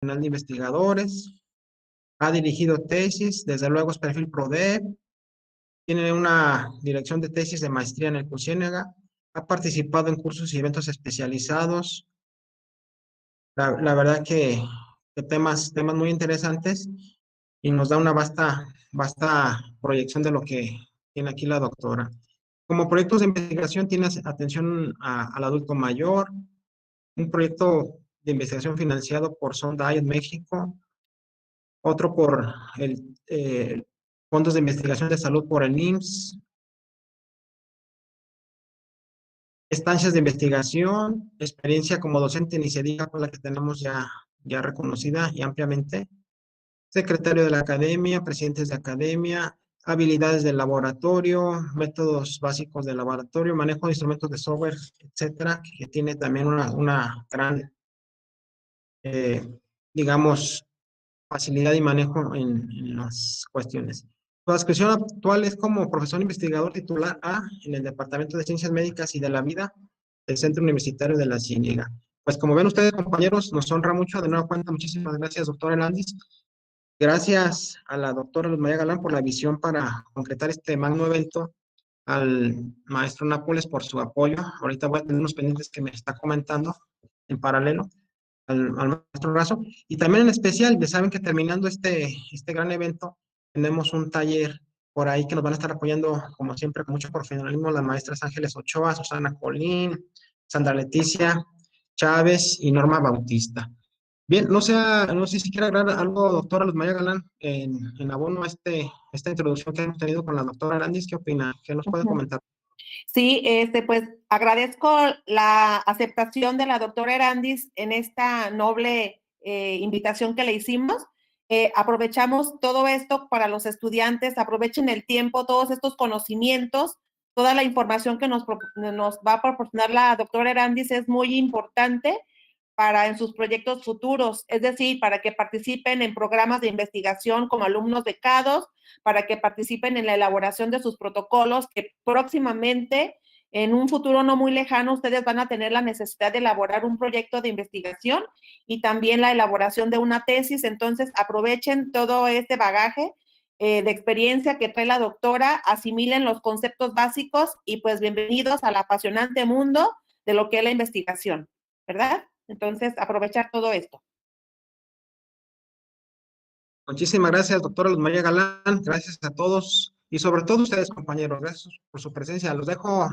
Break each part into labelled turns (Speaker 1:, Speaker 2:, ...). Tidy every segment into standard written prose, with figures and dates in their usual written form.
Speaker 1: de Investigadores, ha dirigido tesis, desde luego es perfil PRODEP, tiene una dirección de tesis de maestría en el CUSIENEGA, ha participado en cursos y eventos especializados. La verdad que temas muy interesantes y nos da una vasta proyección de lo que tiene aquí la doctora. Como proyectos de investigación tiene atención al adulto mayor, un proyecto de investigación financiado por Sonda en México, otro por el Fondos de Investigación de Salud por el IMSS, estancias de investigación, experiencia como docente ni se diga con la que tenemos ya reconocida y ampliamente, secretario de la academia, presidentes de academia, habilidades del laboratorio, métodos básicos del laboratorio, manejo de instrumentos de software, etcétera, que tiene también una gran, eh, digamos, facilidad y manejo en las cuestiones. Su adscripción actual es como profesor investigador titular A en el Departamento de Ciencias Médicas y de la Vida del Centro Universitario de la Ciénaga. Pues como ven ustedes, compañeros, nos honra mucho. De nueva cuenta, muchísimas gracias, doctor Hernández. Gracias a la doctora Luz María Galán por la visión para concretar este magno evento, al maestro Nápoles por su apoyo. Ahorita voy a tener unos pendientes que me está comentando en paralelo al maestro Razo. Y también en especial, ya saben que terminando este gran evento, tenemos un taller por ahí que nos van a estar apoyando, como siempre, con mucho profesionalismo, las maestras Ángeles Ochoa, Susana Colín, Sandra Leticia Chávez y Norma Bautista. Bien, no sé si quiere agregar algo, doctora Luz María Galán, en abono a esta introducción que hemos tenido con la doctora Arandis. ¿Qué opina? ¿Qué nos puede comentar?
Speaker 2: Sí, pues agradezco la aceptación de la doctora Erandis en esta noble invitación que le hicimos. Aprovechamos todo esto para los estudiantes, aprovechen el tiempo, todos estos conocimientos, toda la información que nos va a proporcionar la doctora Erandis es muy importante para en sus proyectos futuros, es decir, para que participen en programas de investigación como alumnos becados, para que participen en la elaboración de sus protocolos, que próximamente, en un futuro no muy lejano, ustedes van a tener la necesidad de elaborar un proyecto de investigación y también la elaboración de una tesis. Entonces, aprovechen todo este bagaje de experiencia que trae la doctora, asimilen los conceptos básicos y pues bienvenidos al apasionante mundo de lo que es la investigación, ¿verdad? Entonces, aprovechar todo esto.
Speaker 1: Muchísimas gracias, doctora Luz María Galán. Gracias a todos y sobre todo a ustedes, compañeros. Gracias por su presencia. Los dejo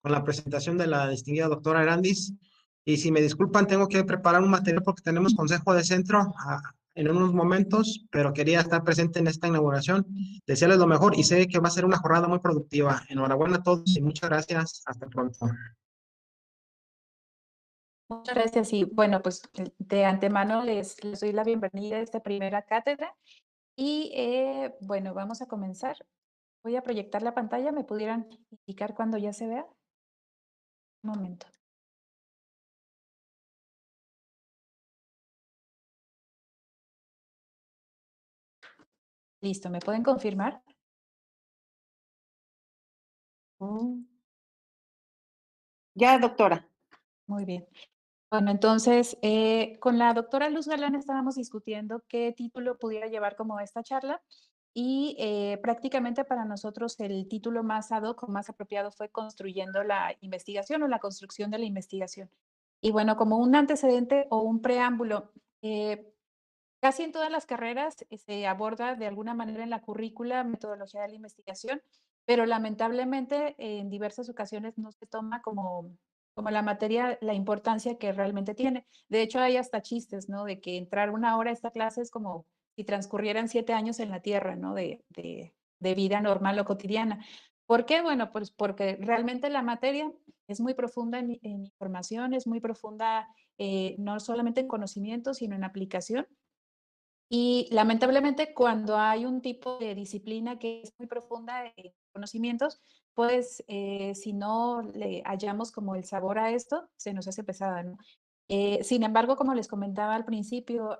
Speaker 1: con la presentación de la distinguida doctora Erandis. Y si me disculpan, tengo que preparar un material porque tenemos consejo de centro en unos momentos, pero quería estar presente en esta inauguración. Desearles lo mejor y sé que va a ser una jornada muy productiva. Enhorabuena a todos y muchas gracias. Hasta pronto.
Speaker 3: Muchas gracias y bueno, pues de antemano les doy la bienvenida a esta primera cátedra y bueno, vamos a comenzar. Voy a proyectar la pantalla, ¿me pudieran indicar cuando ya se vea? Un momento. Listo, ¿me pueden confirmar?
Speaker 2: Ya, doctora.
Speaker 3: Muy bien. Bueno, entonces, con la doctora Luz Galán estábamos discutiendo qué título pudiera llevar como esta charla y prácticamente para nosotros el título más ad hoc o más apropiado fue Construyendo la investigación o la construcción de la investigación. Y bueno, como un antecedente o un preámbulo, casi en todas las carreras se aborda de alguna manera en la currícula metodología de la investigación, pero lamentablemente en diversas ocasiones no se toma como la materia, la importancia que realmente tiene. De hecho, hay hasta chistes, ¿no? De que entrar una hora a esta clase es como si transcurrieran 7 años en la Tierra, ¿no? De vida normal o cotidiana. ¿Por qué? Bueno, pues porque realmente la materia es muy profunda en información, es muy profunda no solamente en conocimiento, sino en aplicación. Y lamentablemente cuando hay un tipo de disciplina que es muy profunda en conocimientos, pues si no le hallamos como el sabor a esto, se nos hace pesada, ¿no? Sin embargo, como les comentaba al principio,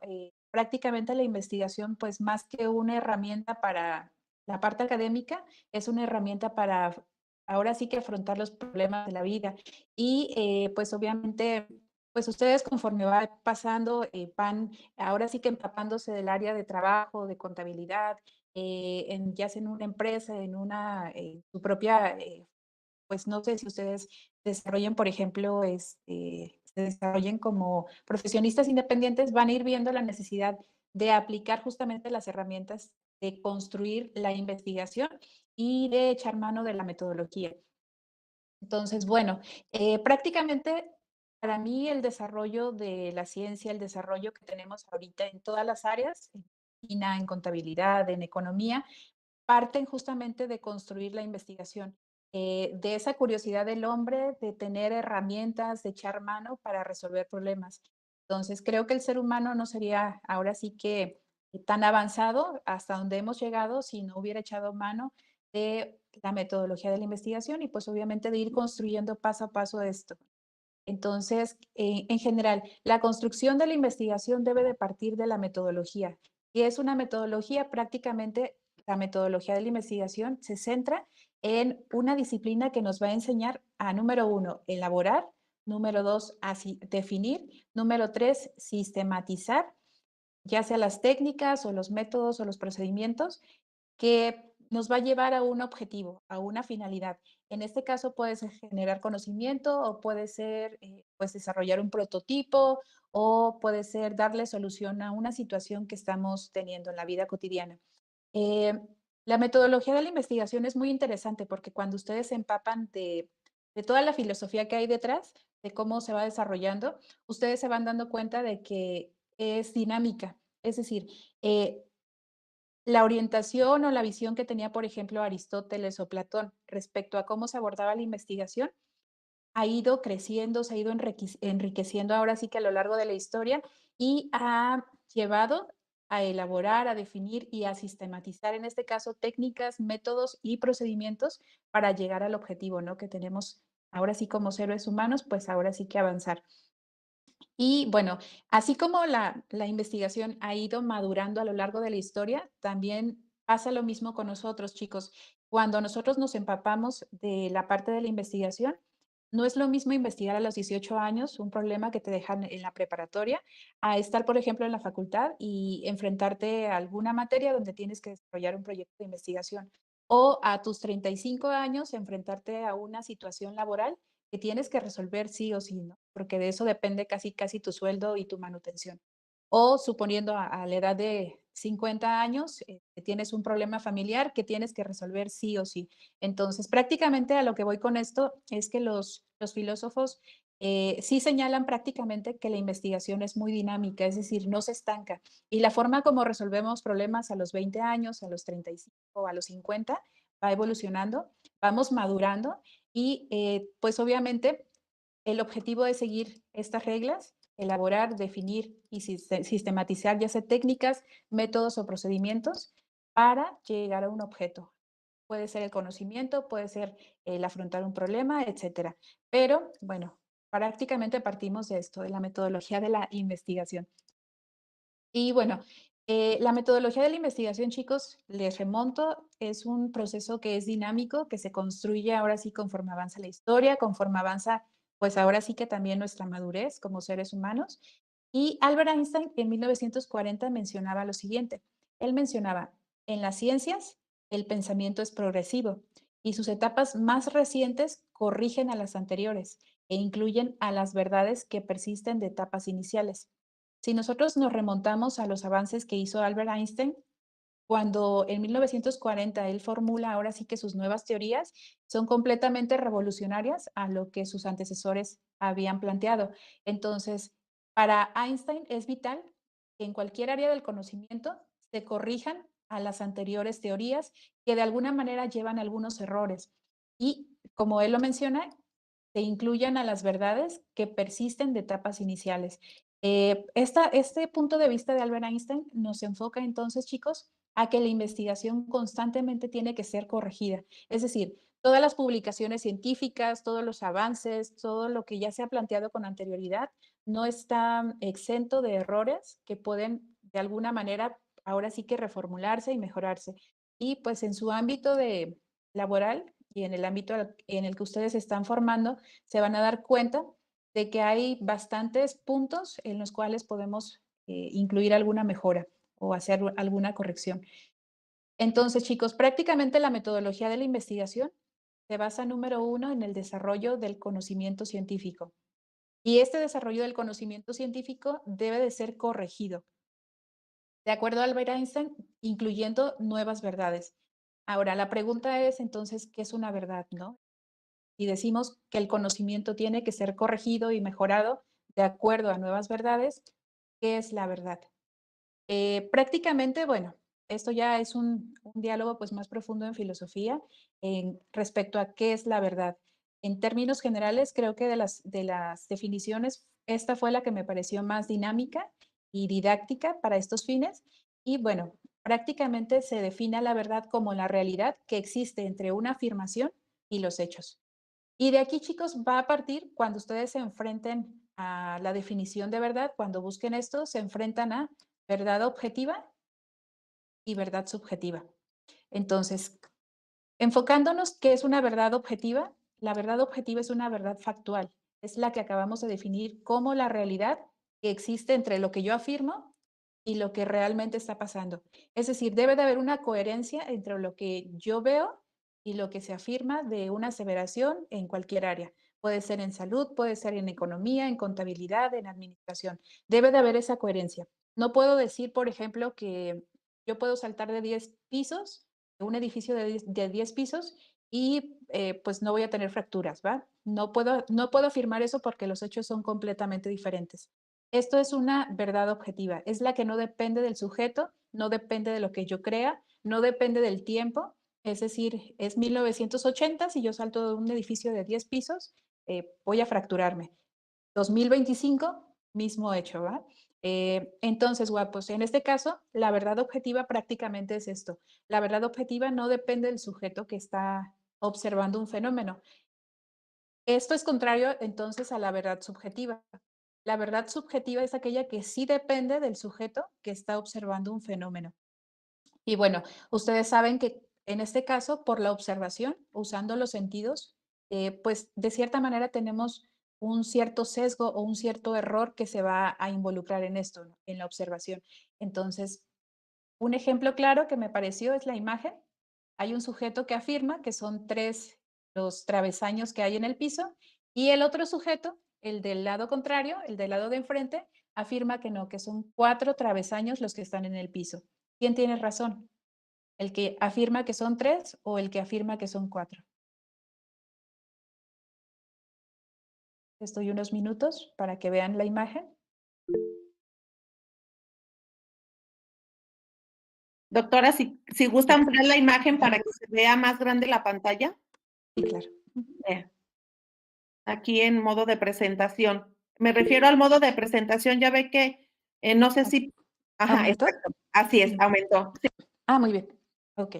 Speaker 3: prácticamente la investigación, pues más que una herramienta para la parte académica, es una herramienta para ahora sí que afrontar los problemas de la vida. Y pues obviamente pues ustedes conforme va pasando, van ahora sí que empapándose del área de trabajo, de contabilidad, ya sea en una empresa, en su propia, pues no sé si ustedes desarrollen, por ejemplo, se desarrollen como profesionistas independientes, van a ir viendo la necesidad de aplicar justamente las herramientas de construir la investigación y de echar mano de la metodología. Entonces, bueno, prácticamente para mí el desarrollo de la ciencia, el desarrollo que tenemos ahorita en todas las áreas, en medicina, en contabilidad, en economía, parten justamente de construir la investigación, de esa curiosidad del hombre, de tener herramientas, de echar mano para resolver problemas. Entonces, creo que el ser humano no sería ahora sí que tan avanzado hasta donde hemos llegado si no hubiera echado mano de la metodología de la investigación y pues obviamente de ir construyendo paso a paso esto. Entonces, en general, la construcción de la investigación debe de partir de la metodología. Y es una metodología, prácticamente la metodología de la investigación se centra en una disciplina que nos va a enseñar a, número uno, elaborar, número dos, así, definir, número tres, sistematizar, ya sea las técnicas o los métodos o los procedimientos que nos va a llevar a un objetivo, a una finalidad. En este caso puede ser generar conocimiento o puede ser pues desarrollar un prototipo o puede ser darle solución a una situación que estamos teniendo en la vida cotidiana. Eh, la metodología de la investigación es muy interesante porque cuando ustedes se empapan de toda la filosofía que hay detrás, de cómo se va desarrollando, ustedes se van dando cuenta de que es dinámica. Es decir, eh, la orientación o la visión que tenía, por ejemplo, Aristóteles o Platón respecto a cómo se abordaba la investigación ha ido creciendo, se ha ido enriqueciendo ahora sí que a lo largo de la historia y ha llevado a elaborar, a definir y a sistematizar, en este caso, técnicas, métodos y procedimientos para llegar al objetivo, ¿no? Que tenemos ahora sí como seres humanos, pues ahora sí que avanzar. Y bueno, así como la investigación ha ido madurando a lo largo de la historia, también pasa lo mismo con nosotros, chicos. Cuando nosotros nos empapamos de la parte de la investigación, no es lo mismo investigar a los 18 años un problema que te dejan en la preparatoria, a estar, por ejemplo, en la facultad y enfrentarte a alguna materia donde tienes que desarrollar un proyecto de investigación. O a tus 35 años enfrentarte a una situación laboral que tienes que resolver sí o sí, ¿no? Porque de eso depende casi, casi tu sueldo y tu manutención. O suponiendo a la edad de 50 años, que tienes un problema familiar que tienes que resolver sí o sí. Entonces, prácticamente a lo que voy con esto es que los filósofos sí señalan prácticamente que la investigación es muy dinámica, es decir, no se estanca. Y la forma como resolvemos problemas a los 20 años, a los 35, a los 50, va evolucionando, vamos madurando y pues obviamente el objetivo es seguir estas reglas, elaborar, definir y sistematizar ya sea técnicas, métodos o procedimientos para llegar a un objeto. Puede ser el conocimiento, puede ser el afrontar un problema, etcétera. Pero bueno, prácticamente partimos de esto, de la metodología de la investigación. Y bueno, la metodología de la investigación, chicos, les remonto, es un proceso que es dinámico, que se construye ahora sí conforme avanza la historia, conforme avanza, pues ahora sí que también nuestra madurez como seres humanos. Y Albert Einstein en 1940 mencionaba lo siguiente. Él mencionaba, en las ciencias, el pensamiento es progresivo y sus etapas más recientes corrigen a las anteriores e incluyen a las verdades que persisten de etapas iniciales. Si nosotros nos remontamos a los avances que hizo Albert Einstein, cuando en 1940 él formula ahora sí que sus nuevas teorías son completamente revolucionarias a lo que sus antecesores habían planteado. Entonces, para Einstein es vital que en cualquier área del conocimiento se corrijan a las anteriores teorías que de alguna manera llevan algunos errores. Y como él lo menciona, se incluyan a las verdades que persisten de etapas iniciales. Este punto de vista de Albert Einstein nos enfoca entonces, chicos, a que la investigación constantemente tiene que ser corregida. Es decir, todas las publicaciones científicas, todos los avances, todo lo que ya se ha planteado con anterioridad, no está exento de errores que pueden de alguna manera ahora sí que reformularse y mejorarse. Y pues en su ámbito laboral y en el ámbito en el que ustedes se están formando, se van a dar cuenta de que hay bastantes puntos en los cuales podemos incluir alguna mejora o hacer alguna corrección. Entonces, chicos, prácticamente la metodología de la investigación se basa, número uno, en el desarrollo del conocimiento científico. Y este desarrollo del conocimiento científico debe de ser corregido, de acuerdo a Albert Einstein, incluyendo nuevas verdades. Ahora, la pregunta es entonces, ¿qué es una verdad, no? Y decimos que el conocimiento tiene que ser corregido y mejorado de acuerdo a nuevas verdades, ¿qué es la verdad? Prácticamente, bueno, esto ya es un diálogo pues más profundo en filosofía respecto a qué es la verdad. En términos generales, creo que de las definiciones, esta fue la que me pareció más dinámica y didáctica para estos fines. Y bueno, prácticamente se define la verdad como la realidad que existe entre una afirmación y los hechos. Y de aquí, chicos, va a partir cuando ustedes se enfrenten a la definición de verdad, cuando busquen esto, se enfrentan a verdad objetiva y verdad subjetiva. Entonces, enfocándonos, ¿qué es una verdad objetiva? La verdad objetiva es una verdad factual, es la que acabamos de definir como la realidad que existe entre lo que yo afirmo y lo que realmente está pasando. Es decir, debe de haber una coherencia entre lo que yo veo y lo que se afirma de una aseveración en cualquier área. Puede ser en salud, puede ser en economía, en contabilidad, en administración. Debe de haber esa coherencia. No puedo decir, por ejemplo, que yo puedo saltar de 10 pisos, de un edificio de 10 pisos, y pues no voy a tener fracturas, ¿va? No puedo afirmar eso porque los hechos son completamente diferentes. Esto es una verdad objetiva, es la que no depende del sujeto, no depende de lo que yo crea, no depende del tiempo, es decir, es 1980, si yo salto de un edificio de 10 pisos, voy a fracturarme. 2025, mismo hecho, ¿va? Entonces, guapos, en este caso, la verdad objetiva prácticamente es esto. La verdad objetiva no depende del sujeto que está observando un fenómeno. Esto es contrario entonces a la verdad subjetiva. La verdad subjetiva es aquella que sí depende del sujeto que está observando un fenómeno. Y bueno, ustedes saben que en este caso, por la observación, usando los sentidos, pues de cierta manera tenemos un cierto sesgo o un cierto error que se va a involucrar en esto, ¿no? En la observación. Entonces, un ejemplo claro que me pareció es la imagen. Hay un sujeto que afirma que son 3 los travesaños que hay en el piso y el otro sujeto, el del lado contrario, el del lado de enfrente, afirma que no, que son 4 travesaños los que están en el piso. ¿Quién tiene razón? ¿El que afirma que son 3 o el que afirma que son 4? Les doy unos minutos para que vean la imagen.
Speaker 2: Doctora, si gusta ampliar la imagen para que se vea más grande la pantalla.
Speaker 3: Sí, claro.
Speaker 2: Aquí en modo de presentación. Me refiero al modo de presentación, ya ve que no sé si... Ajá,
Speaker 3: ¿Aumentó?
Speaker 2: exacto. Así es, aumentó. Sí.
Speaker 3: Ah, muy bien. Ok.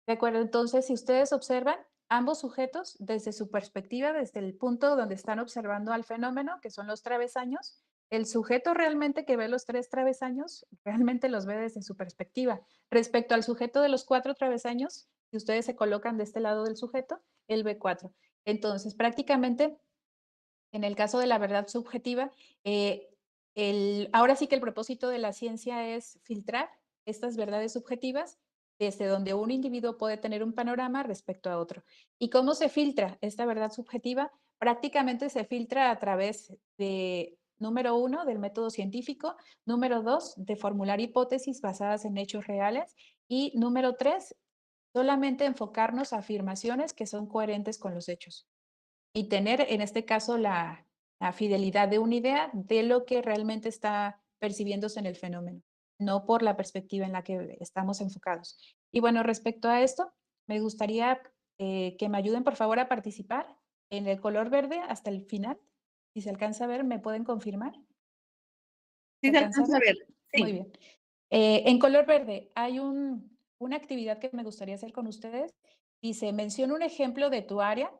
Speaker 3: De acuerdo. Entonces, si ustedes observan, ambos sujetos, desde su perspectiva, desde el punto donde están observando al fenómeno, que son los travesaños, el sujeto realmente que ve los 3 travesaños, realmente los ve desde su perspectiva. Respecto al sujeto de los 4 travesaños, si ustedes se colocan de este lado del sujeto, él ve 4. Entonces, prácticamente, en el caso de la verdad subjetiva, ahora sí que el propósito de la ciencia es filtrar estas verdades subjetivas desde donde un individuo puede tener un panorama respecto a otro. ¿Y cómo se filtra esta verdad subjetiva? Prácticamente se filtra a través de, número uno, del método científico, número dos, de formular hipótesis basadas en hechos reales y número tres, solamente enfocarnos a afirmaciones que son coherentes con los hechos y tener, en este caso, la fidelidad de una idea de lo que realmente está percibiéndose en el fenómeno, no por la perspectiva en la que estamos enfocados. Y bueno, respecto a esto, me gustaría que me ayuden, por favor, a participar en el color verde hasta el final. Si se alcanza a ver, ¿me pueden confirmar?
Speaker 2: Sí
Speaker 3: ¿Se
Speaker 2: se
Speaker 3: alcanza a
Speaker 2: alcanza a
Speaker 3: ver?
Speaker 2: ver.
Speaker 3: Muy
Speaker 2: Sí.
Speaker 3: bien. En color verde hay una actividad que me gustaría hacer con ustedes. Dice, menciona un ejemplo de tu área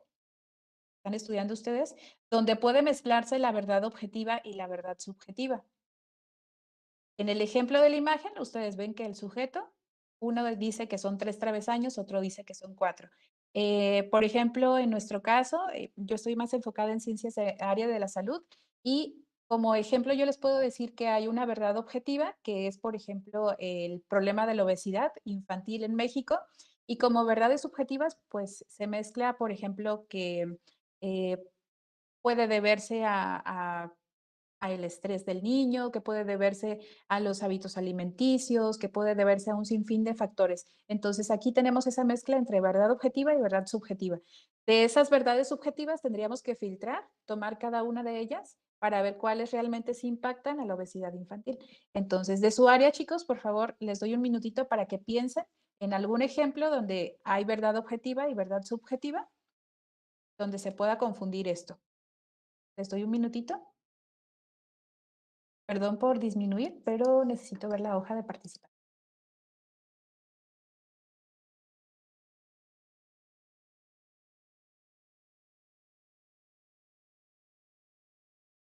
Speaker 3: están estudiando ustedes, donde puede mezclarse la verdad objetiva y la verdad subjetiva. En el ejemplo de la imagen, ustedes ven que el sujeto, uno dice que son 3 travesaños, otro dice que son 4. Por ejemplo, en nuestro caso, yo estoy más enfocada en ciencias de área de la salud y como ejemplo yo les puedo decir que hay una verdad objetiva, que es, por ejemplo, el problema de la obesidad infantil en México. Y como verdades subjetivas, pues se mezcla, por ejemplo, que eh, puede deberse a el estrés del niño, que puede deberse a los hábitos alimenticios, que puede deberse a un sinfín de factores. Entonces, aquí tenemos esa mezcla entre verdad objetiva y verdad subjetiva. De esas verdades subjetivas tendríamos que filtrar, tomar cada una de ellas para ver cuáles realmente se impactan a la obesidad infantil. Entonces, de su área, chicos, por favor, les doy un minutito para que piensen en algún ejemplo donde hay verdad objetiva y verdad subjetiva, donde se pueda confundir esto. Les doy un minutito. Perdón por disminuir, pero necesito ver la hoja de participación.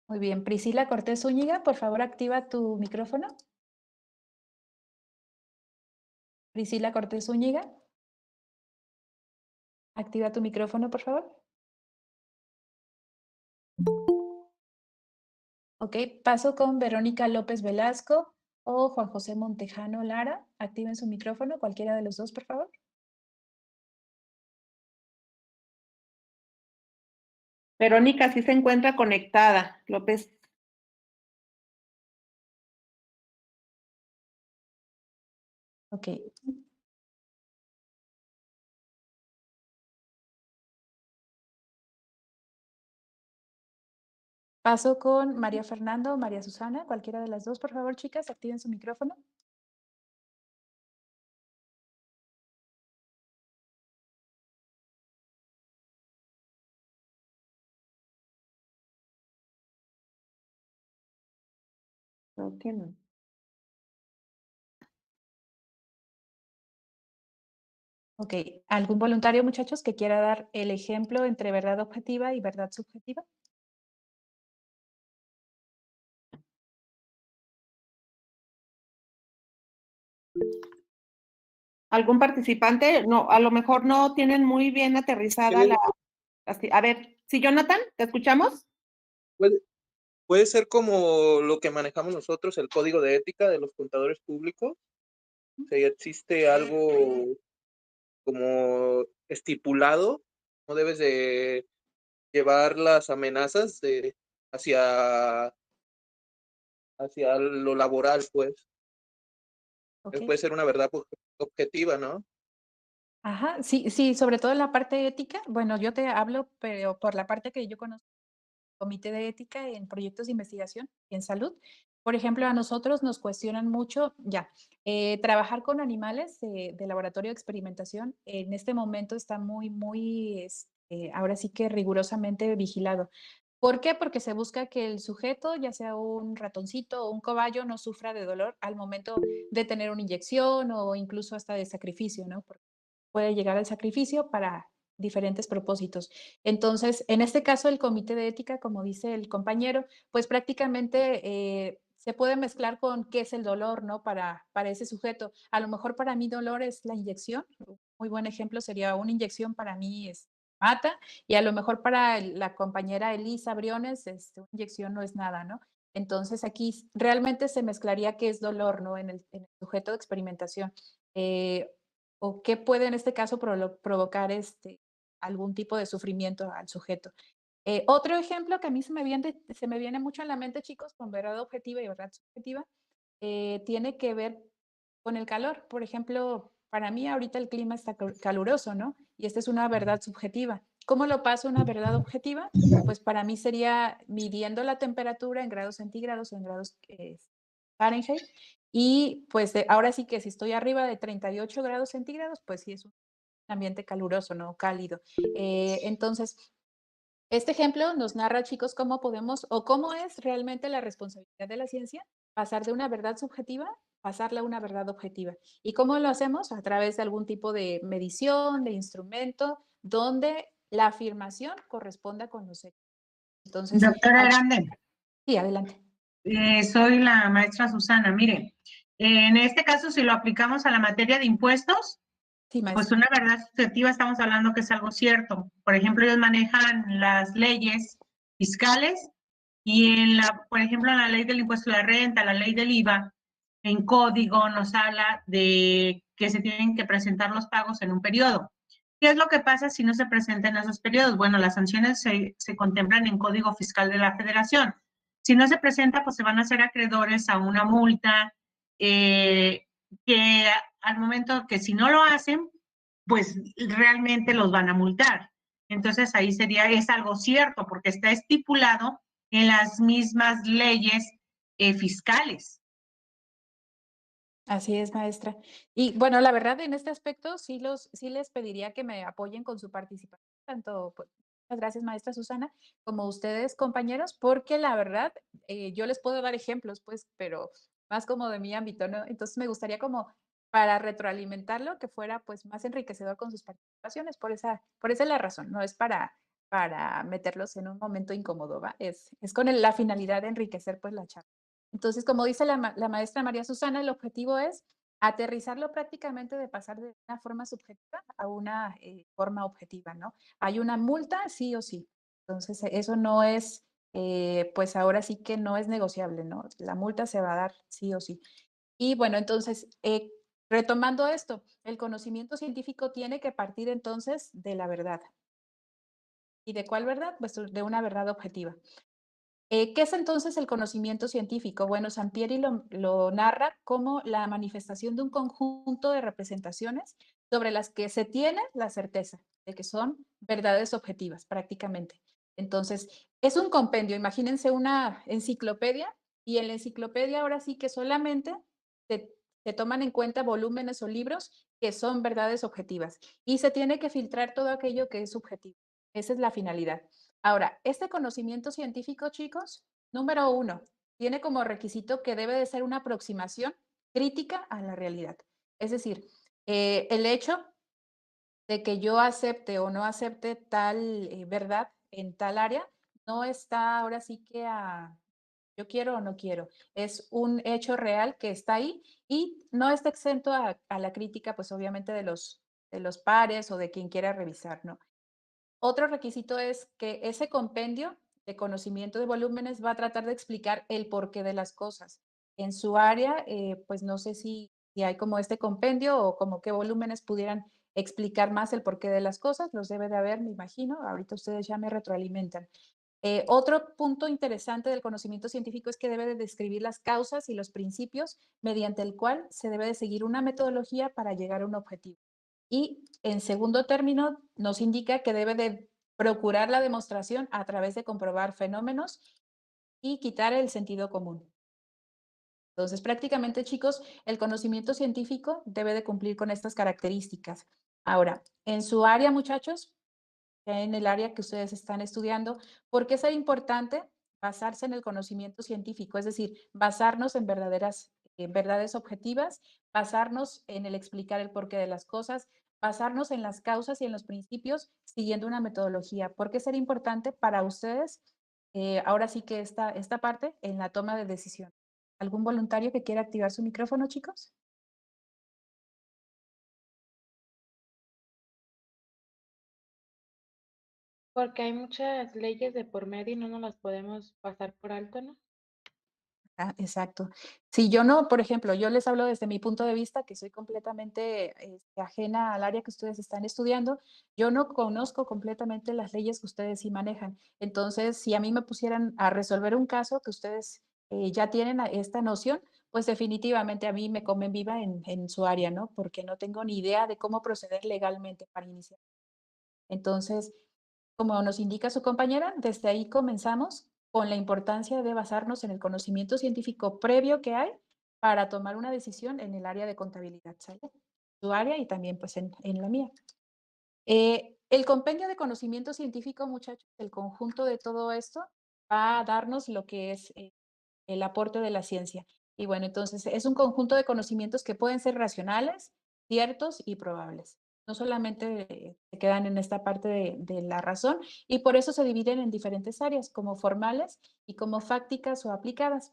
Speaker 3: Muy bien, Priscila Cortés Zúñiga, por favor activa tu micrófono. Priscila Cortés Zúñiga, activa tu micrófono, por favor. Ok, paso con Verónica López Velasco o Juan José Montejano Lara. Activen su micrófono, cualquiera de los dos, por favor.
Speaker 2: Verónica sí se encuentra conectada, López.
Speaker 3: Ok. Paso con María Fernando o María Susana, cualquiera de las dos, por favor, chicas, activen su micrófono.
Speaker 2: Creo que no.
Speaker 3: Ok, ¿algún voluntario, muchachos, que quiera dar el ejemplo entre verdad objetiva y verdad subjetiva?
Speaker 2: ¿Algún participante? No, a lo mejor no tienen muy bien aterrizada la... A ver, sí, Jonathan, ¿te escuchamos?
Speaker 4: Puede, puede ser como lo que manejamos nosotros, el código de ética de los contadores públicos. O sea, ya existe algo como estipulado, no debes de llevar las amenazas hacia, hacia lo laboral, pues.
Speaker 3: Ok.
Speaker 4: Puede ser una verdad objetiva, ¿no?
Speaker 3: Ajá, sí, sí, sobre todo en la parte ética. Bueno, yo te hablo, pero por la parte que yo conozco, comité de ética en proyectos de investigación y en salud. Por ejemplo, a nosotros nos cuestionan mucho, trabajar con animales de laboratorio de experimentación en este momento está muy, ahora sí que rigurosamente vigilado. ¿Por qué? Porque se busca que el sujeto, ya sea un ratoncito o un cobayo, no sufra de dolor al momento de tener una inyección o incluso hasta de sacrificio, ¿no? Porque puede llegar al sacrificio para diferentes propósitos. Entonces, en este caso, el comité de ética, como dice el compañero, pues prácticamente se puede mezclar con qué es el dolor, ¿no? Para ese sujeto. A lo mejor para mí dolor es la inyección. Muy buen ejemplo sería una inyección para mí es mata y a lo mejor para la compañera Elisa Briones, una inyección no es nada, ¿no? Entonces aquí realmente se mezclaría qué es dolor, ¿no? En el sujeto de experimentación. O qué puede en este caso provocar algún tipo de sufrimiento al sujeto. Otro ejemplo que a mí se me viene mucho a la mente, chicos, con verdad objetiva y verdad subjetiva, tiene que ver con el calor. Por ejemplo, para mí ahorita el clima está caluroso, ¿no? Y esta es una verdad subjetiva. ¿Cómo lo paso a una verdad objetiva? Pues para mí sería midiendo la temperatura en grados centígrados o en grados Fahrenheit. Y pues ahora sí que si estoy arriba de 38 grados centígrados, pues sí es un ambiente caluroso, ¿no? Cálido. Entonces, este ejemplo nos narra, chicos, cómo podemos o cómo es realmente la responsabilidad de la ciencia pasar de una verdad subjetiva, pasarla a una verdad objetiva. ¿Y cómo lo hacemos? A través de algún tipo de medición, de instrumento, donde la afirmación corresponda con los hechos. Entonces,
Speaker 5: Doctora Grande,
Speaker 3: sí, adelante.
Speaker 5: soy la maestra Susana. Mire, en este caso, si lo aplicamos a la materia de impuestos,
Speaker 3: Sí,
Speaker 5: Pues
Speaker 3: maestra.
Speaker 5: una verdad subjetiva estamos hablando que es algo cierto. Por ejemplo, ellos manejan las leyes fiscales y por ejemplo, en la ley del impuesto a la renta, la ley del IVA, en código nos habla de que se tienen que presentar los pagos en un periodo. ¿Qué es lo que pasa si no se presentan en esos periodos? Bueno, las sanciones se contemplan en Código Fiscal de la Federación. Si no se presenta, pues se van a hacer acreedores a una multa, que al momento que si no lo hacen, pues realmente los van a multar. Entonces ahí es algo cierto, porque está estipulado en las mismas leyes fiscales.
Speaker 3: Así es, maestra. Y bueno, la verdad, en este aspecto sí les pediría que me apoyen con su participación, tanto, pues, muchas gracias, maestra Susana, como ustedes, compañeros, porque la verdad, yo les puedo dar ejemplos, pues, pero más como de mi ámbito, ¿no? Entonces me gustaría como para retroalimentarlo, que fuera pues más enriquecedor con sus participaciones, por esa es la razón, no es para meterlos en un momento incómodo, ¿va? Es con la finalidad de enriquecer pues la charla. Entonces, como dice la maestra María Susana, el objetivo es aterrizarlo prácticamente de pasar de una forma subjetiva a una forma objetiva, ¿no? Hay una multa, sí o sí. Entonces, eso no es, pues ahora sí que no es negociable, ¿no? La multa se va a dar sí o sí. Y bueno, entonces, retomando esto, el conocimiento científico tiene que partir entonces de la verdad. ¿Y de cuál verdad? Pues de una verdad objetiva. ¿Qué es entonces el conocimiento científico? Bueno, Sampieri lo narra como la manifestación de un conjunto de representaciones sobre las que se tiene la certeza de que son verdades objetivas prácticamente. Entonces, es un compendio, imagínense una enciclopedia y en la enciclopedia ahora sí que solamente se, se toman en cuenta volúmenes o libros que son verdades objetivas y se tiene que filtrar todo aquello que es subjetivo. Esa es la finalidad. Ahora, este conocimiento científico, chicos, número 1, tiene como requisito que debe de ser una aproximación crítica a la realidad. Es decir, el hecho de que yo acepte o no acepte tal verdad en tal área no está ahora sí que a yo quiero o no quiero. Es un hecho real que está ahí y no está exento a la crítica, pues obviamente de los pares o de quien quiera revisar, ¿no? Otro requisito es que ese compendio de conocimiento de volúmenes va a tratar de explicar el porqué de las cosas. En su área, pues no sé si hay como este compendio o como qué volúmenes pudieran explicar más el porqué de las cosas, los debe de haber, me imagino. Ahorita ustedes ya me retroalimentan. Otro punto interesante del conocimiento científico es que debe de describir las causas y los principios mediante el cual se debe de seguir una metodología para llegar a un objetivo. Y en segundo término, nos indica que debe de procurar la demostración a través de comprobar fenómenos y quitar el sentido común. Entonces, prácticamente, chicos, el conocimiento científico debe de cumplir con estas características. Ahora, en su área, muchachos, en el área que ustedes están estudiando, ¿por qué es importante basarse en el conocimiento científico? Es decir, basarnos en verdades objetivas, basarnos en el explicar el porqué de las cosas, basarnos en las causas y en los principios siguiendo una metodología. ¿Por qué será importante para ustedes? Ahora sí que esta parte en la toma de decisión. ¿Algún voluntario que quiera activar su micrófono, chicos?
Speaker 6: Porque hay muchas leyes de por medio y no nos las podemos pasar por alto, ¿no?
Speaker 3: Ah, exacto. Si yo no, por ejemplo, yo les hablo desde mi punto de vista, que soy completamente ajena al área que ustedes están estudiando, yo no conozco completamente las leyes que ustedes sí manejan. Entonces, si a mí me pusieran a resolver un caso que ustedes ya tienen esta noción, pues definitivamente a mí me comen viva en su área, ¿no? Porque no tengo ni idea de cómo proceder legalmente para iniciar. Entonces, como nos indica su compañera, desde ahí comenzamos con la importancia de basarnos en el conocimiento científico previo que hay para tomar una decisión en el área de contabilidad, ¿sale? Su área y también pues en la mía. El compendio de conocimiento científico, muchachos, el conjunto de todo esto va a darnos lo que es el aporte de la ciencia. Y bueno, entonces es un conjunto de conocimientos que pueden ser racionales, ciertos y probables. No solamente se quedan en esta parte de la razón y por eso se dividen en diferentes áreas, como formales y como fácticas o aplicadas.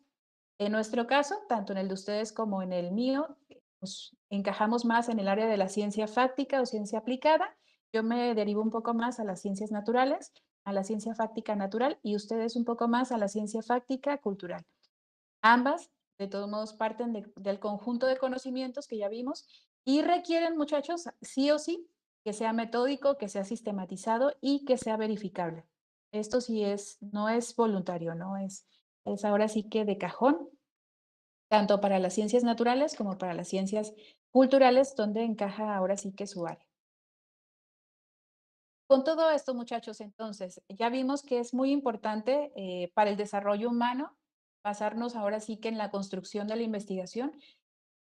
Speaker 3: En nuestro caso, tanto en el de ustedes como en el mío, hemos encajamos más en el área de la ciencia fáctica o ciencia aplicada. Yo me derivo un poco más a las ciencias naturales, a la ciencia fáctica natural, y ustedes un poco más a la ciencia fáctica cultural. Ambas, de todos modos, parten del conjunto de conocimientos que ya vimos y requieren, muchachos, sí o sí, que sea metódico, que sea sistematizado y que sea verificable. Esto sí no es voluntario, ¿no? Es ahora sí que de cajón, tanto para las ciencias naturales como para las ciencias culturales, donde encaja ahora sí que su área. Con todo esto, muchachos, entonces, ya vimos que es muy importante para el desarrollo humano basarnos ahora sí que en la construcción de la investigación.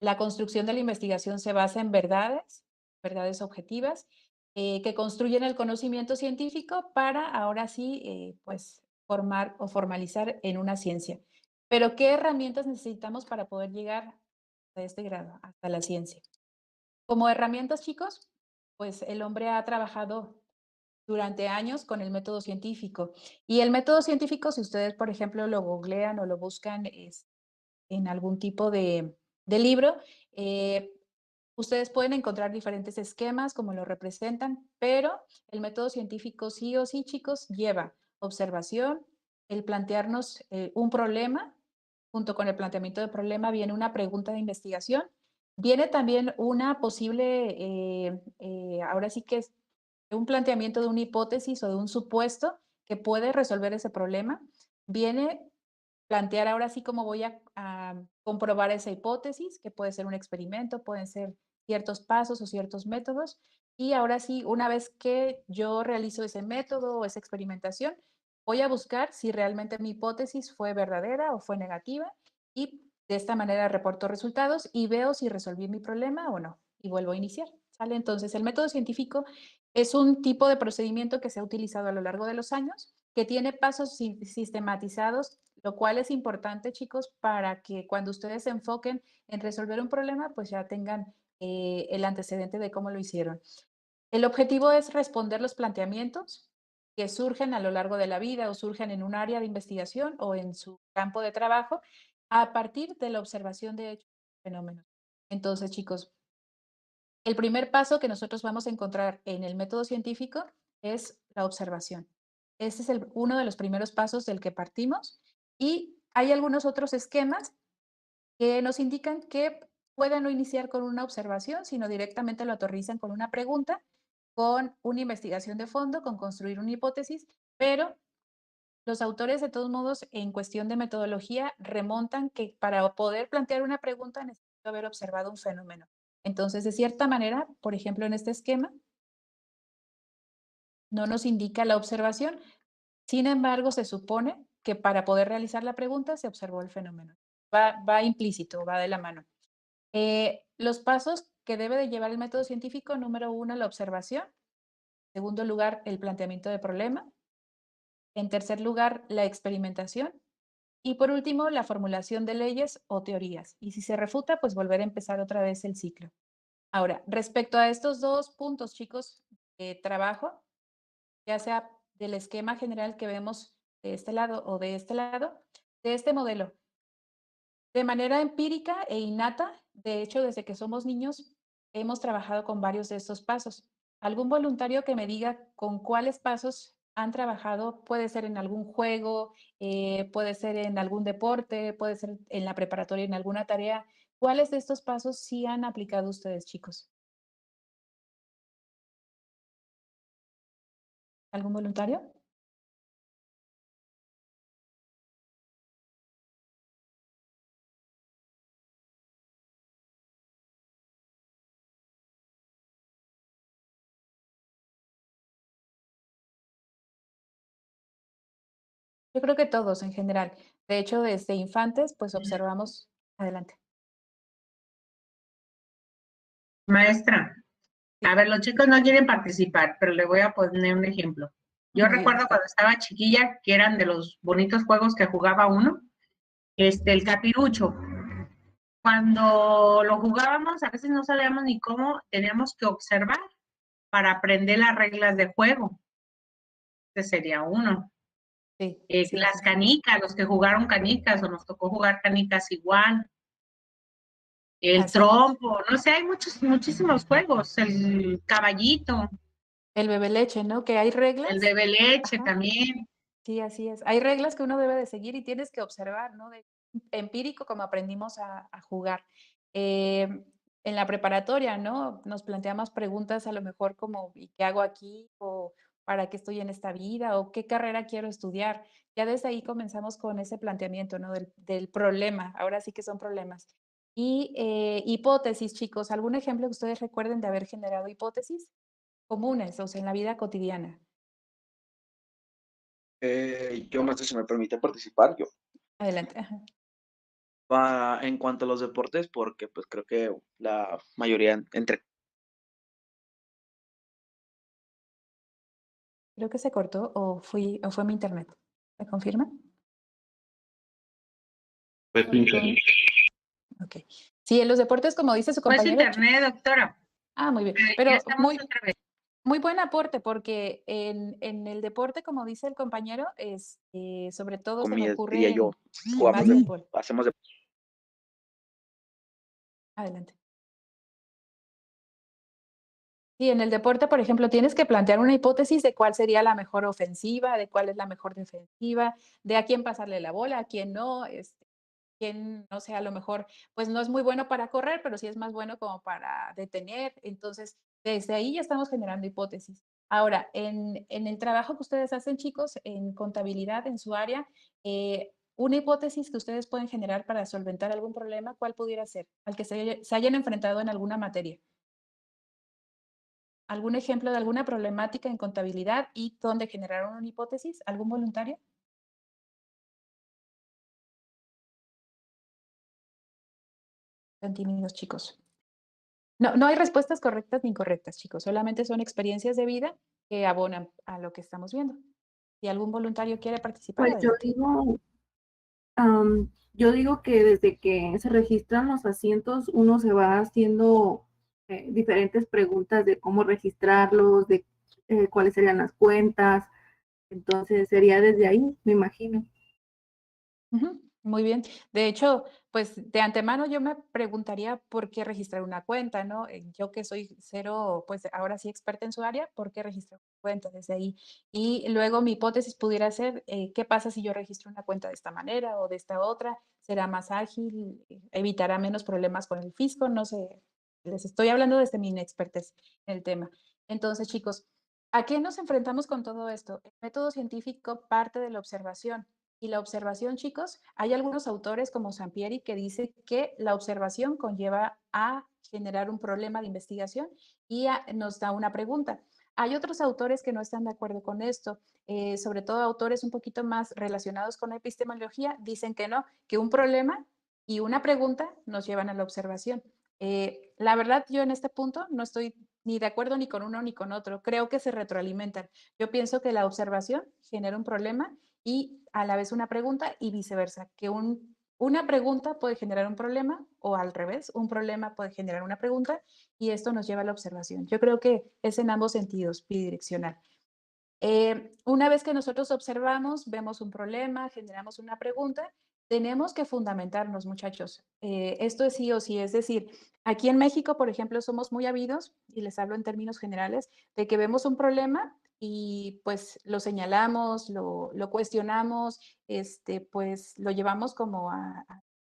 Speaker 3: La construcción de la investigación se basa en verdades, verdades objetivas, que construyen el conocimiento científico para ahora sí, pues, formar o formalizar en una ciencia. Pero, ¿qué herramientas necesitamos para poder llegar a este grado, hasta la ciencia? Como herramientas, chicos, pues el hombre ha trabajado durante años con el método científico. Y el método científico, si ustedes, por ejemplo, lo googlean o lo buscan en algún tipo de libro, eh, ustedes pueden encontrar diferentes esquemas como lo representan, pero el método científico sí o sí, chicos, lleva observación, el plantearnos un problema. Junto con el planteamiento del problema viene una pregunta de investigación, viene también una posible, ahora sí que es un planteamiento de una hipótesis o de un supuesto que puede resolver ese problema. Viene plantear ahora sí cómo voy a comprobar esa hipótesis, que puede ser un experimento, pueden ser ciertos pasos o ciertos métodos. Y ahora sí, una vez que yo realizo ese método o esa experimentación, voy a buscar si realmente mi hipótesis fue verdadera o fue negativa y de esta manera reporto resultados y veo si resolví mi problema o no y vuelvo a iniciar. ¿Sale? Entonces, el método científico es un tipo de procedimiento que se ha utilizado a lo largo de los años, que tiene pasos sistematizados, lo cual es importante, chicos, para que cuando ustedes se enfoquen en resolver un problema, pues ya tengan el antecedente de cómo lo hicieron. El objetivo es responder los planteamientos que surgen a lo largo de la vida o surgen en un área de investigación o en su campo de trabajo a partir de la observación de hechos y fenómenos. Entonces, chicos, el primer paso que nosotros vamos a encontrar en el método científico es la observación. Este es uno de los primeros pasos del que partimos y hay algunos otros esquemas que nos indican que pueden no iniciar con una observación, sino directamente lo aterrizan con una pregunta, con una investigación de fondo, con construir una hipótesis, pero los autores, de todos modos, en cuestión de metodología, remontan que para poder plantear una pregunta necesito haber observado un fenómeno. Entonces, de cierta manera, por ejemplo, en este esquema, no nos indica la observación. Sin embargo, se supone que para poder realizar la pregunta se observó el fenómeno. Va implícito, va de la mano. Los pasos que debe de llevar el método científico: número 1, la observación. En segundo lugar, el planteamiento de problema. En tercer lugar, la experimentación. Y por último, la formulación de leyes o teorías. Y si se refuta, pues volver a empezar otra vez el ciclo. Ahora, respecto a estos dos puntos, chicos, de trabajo, ya sea del esquema general que vemos de este lado o de este modelo, de manera empírica e innata, de hecho, desde que somos niños, hemos trabajado con varios de estos pasos. ¿Algún voluntario que me diga con cuáles pasos han trabajado? Puede ser en algún juego, puede ser en algún deporte, puede ser en la preparatoria, en alguna tarea. ¿Cuáles de estos pasos sí han aplicado ustedes, chicos? ¿Algún voluntario? Yo creo que todos en general. De hecho, desde infantes, pues observamos. Adelante.
Speaker 5: Maestra,
Speaker 3: Sí.
Speaker 5: a ver, los chicos no quieren participar, pero le voy a poner un ejemplo. Yo
Speaker 3: Muy bien,
Speaker 5: recuerdo cuando estaba chiquilla, que eran de los bonitos juegos que jugaba uno, el capirucho. Cuando lo jugábamos, a veces no sabíamos ni cómo, teníamos que observar para aprender las reglas de juego. Ese sería uno.
Speaker 3: sí, sí,
Speaker 5: Las canicas, los que jugaron canicas o nos tocó jugar canicas igual. el
Speaker 3: Así es.
Speaker 5: trompo, no sé, hay muchísimos juegos, el caballito,
Speaker 3: El bebe leche, ¿no? Que hay reglas.
Speaker 5: el bebe leche
Speaker 3: Ajá.
Speaker 5: también.
Speaker 3: Sí, así es. Hay reglas que uno debe de seguir y tienes que observar, ¿no? De empírico, como aprendimos a jugar. En la preparatoria, ¿no? Nos planteamos preguntas a lo mejor como, ¿y qué hago aquí? O ¿para qué estoy en esta vida? O ¿qué carrera quiero estudiar? Ya desde ahí comenzamos con ese planteamiento, ¿no? Del problema. Ahora sí que son problemas. Y hipótesis, chicos. ¿Algún ejemplo que ustedes recuerden de haber generado hipótesis comunes, o sea, en la vida cotidiana?
Speaker 7: Yo, maestro, si me permite participar, yo.
Speaker 3: Adelante. Ajá.
Speaker 7: En cuanto a los deportes, porque pues creo que la mayoría entre
Speaker 3: Creo que se cortó o fue mi internet. ¿Me confirma? Ok. Sí, en los deportes, como dice su
Speaker 5: Pues
Speaker 3: compañero.
Speaker 5: internet, doctora.
Speaker 3: Muy bien.
Speaker 5: Ya
Speaker 3: Pero
Speaker 5: estamos otra vez.
Speaker 3: muy buen aporte, porque en el deporte, como dice el compañero, sobre todo se me
Speaker 7: comidas,
Speaker 3: ocurre
Speaker 7: diría yo,
Speaker 3: en
Speaker 7: jugamos
Speaker 3: básquetbol.
Speaker 7: hacemos de
Speaker 3: Adelante. Sí, en el deporte, por ejemplo, tienes que plantear una hipótesis de cuál sería la mejor ofensiva, de cuál es la mejor defensiva, de a quién pasarle la bola, a quién no, quién, no sé, a lo mejor, pues no es muy bueno para correr, pero sí es más bueno como para detener. Entonces, desde ahí ya estamos generando hipótesis. Ahora, en el trabajo que ustedes hacen, chicos, en contabilidad, en su área, una hipótesis que ustedes pueden generar para solventar algún problema, ¿cuál pudiera ser? Al que se hayan enfrentado en alguna materia. ¿Algún ejemplo de alguna problemática en contabilidad y donde generaron una hipótesis? ¿Algún voluntario? Están tímidos, chicos. No hay respuestas correctas ni incorrectas, chicos. Solamente son experiencias de vida que abonan a lo que estamos viendo. Si algún voluntario quiere participar,
Speaker 8: Pues
Speaker 3: adelante.
Speaker 8: yo digo que desde que se registran los asientos, uno se va haciendo diferentes preguntas de cómo registrarlos, de cuáles serían las cuentas. Entonces sería desde ahí, me imagino.
Speaker 3: Ujú, muy bien. De hecho, pues de antemano yo me preguntaría por qué registrar una cuenta, ¿no? Yo que soy cero, pues ahora sí experta en su área, ¿por qué registrar una cuenta desde ahí? Y luego mi hipótesis pudiera ser, ¿qué pasa si yo registro una cuenta de esta manera o de esta otra? ¿Será más ágil? ¿Evitará menos problemas con el fisco? No sé, les estoy hablando desde mi inexpertez en el tema. Entonces, chicos, ¿a qué nos enfrentamos con todo esto? El método científico parte de la observación. Y la observación, chicos, hay algunos autores como Sampieri que dice que la observación conlleva a generar un problema de investigación y nos da una pregunta. Hay otros autores que no están de acuerdo con esto, sobre todo autores un poquito más relacionados con la epistemología, dicen que no, que un problema y una pregunta nos llevan a la observación. La verdad, yo en este punto no estoy ni de acuerdo ni con uno ni con otro. Creo que se retroalimentan. Yo pienso que la observación genera un problema y a la vez una pregunta y viceversa, que una pregunta puede generar un problema o al revés, un problema puede generar una pregunta y esto nos lleva a la observación. Yo creo que es en ambos sentidos, bidireccional. Una vez que nosotros observamos, vemos un problema, generamos una pregunta, tenemos que fundamentarnos, muchachos. Esto es sí o sí, es decir, aquí en México, por ejemplo, somos muy habidos, y les hablo en términos generales, de que vemos un problema y pues lo señalamos, lo cuestionamos, pues lo llevamos como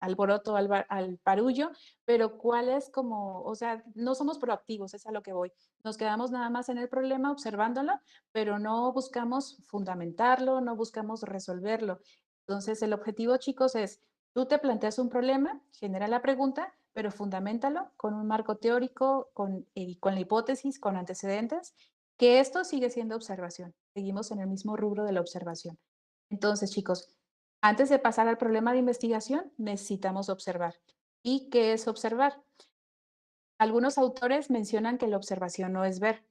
Speaker 3: alboroto, al barullo, pero cuál es como, o sea, no somos proactivos, es a lo que voy. Nos quedamos nada más en el problema observándolo, pero no buscamos fundamentarlo, no buscamos resolverlo. Entonces, el objetivo, chicos, es, tú te planteas un problema, genera la pregunta, pero fundamentalo con un marco teórico, con la hipótesis, con antecedentes, que esto sigue siendo observación. Seguimos en el mismo rubro de la observación. Entonces, chicos, antes de pasar al problema de investigación, necesitamos observar. ¿Y qué es observar? Algunos autores mencionan que la observación no es ver.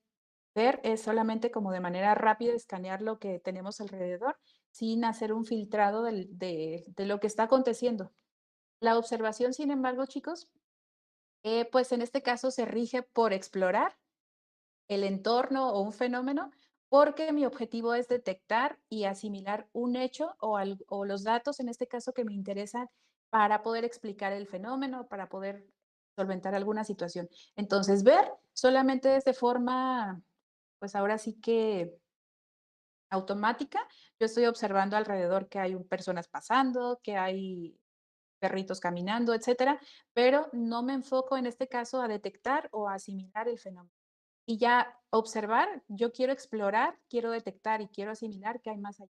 Speaker 3: Ver es solamente como de manera rápida escanear lo que tenemos alrededor sin hacer un filtrado de lo que está aconteciendo. La observación, sin embargo, chicos, pues en este caso se rige por explorar el entorno o un fenómeno, porque mi objetivo es detectar y asimilar un hecho o los datos, en este caso, que me interesan para poder explicar el fenómeno, para poder solventar alguna situación. Entonces, ver solamente es de forma, pues ahora sí que automática. Yo estoy observando alrededor que hay personas pasando, que hay perritos caminando, etcétera, pero no me enfoco en este caso a detectar o a asimilar el fenómeno. Y ya observar, yo quiero explorar, quiero detectar y quiero asimilar qué hay más allá.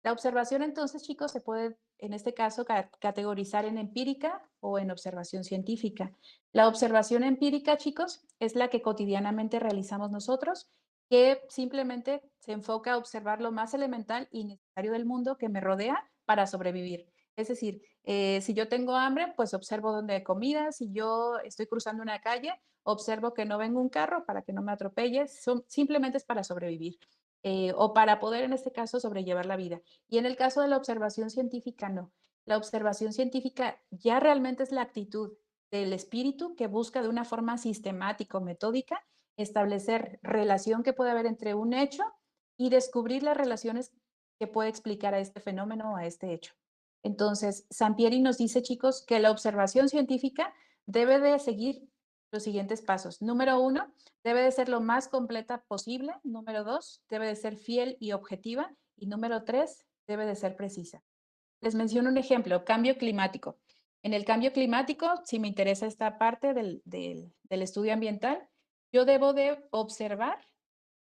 Speaker 3: La observación entonces, chicos, se puede en este caso categorizar en empírica o en observación científica. La observación empírica, chicos, es la que cotidianamente realizamos nosotros, que simplemente se enfoca a observar lo más elemental y necesario del mundo que me rodea para sobrevivir. Es decir, si yo tengo hambre, pues observo dónde hay comida. Si yo estoy cruzando una calle, observo que no venga un carro para que no me atropelle. Simplemente es para sobrevivir. O para poder, en este caso, sobrellevar la vida. Y en el caso de la observación científica, no. La observación científica ya realmente es la actitud del espíritu que busca de una forma sistemática o metódica establecer relación que puede haber entre un hecho y descubrir las relaciones que puede explicar a este fenómeno o a este hecho. Entonces, Sampieri nos dice, chicos, que la observación científica debe de seguir los siguientes pasos. Número 1, debe de ser lo más completa posible. Número 2, debe de ser fiel y objetiva. Y número 3, debe de ser precisa. Les menciono un ejemplo, cambio climático. En el cambio climático, si me interesa esta parte del estudio ambiental, yo debo de observar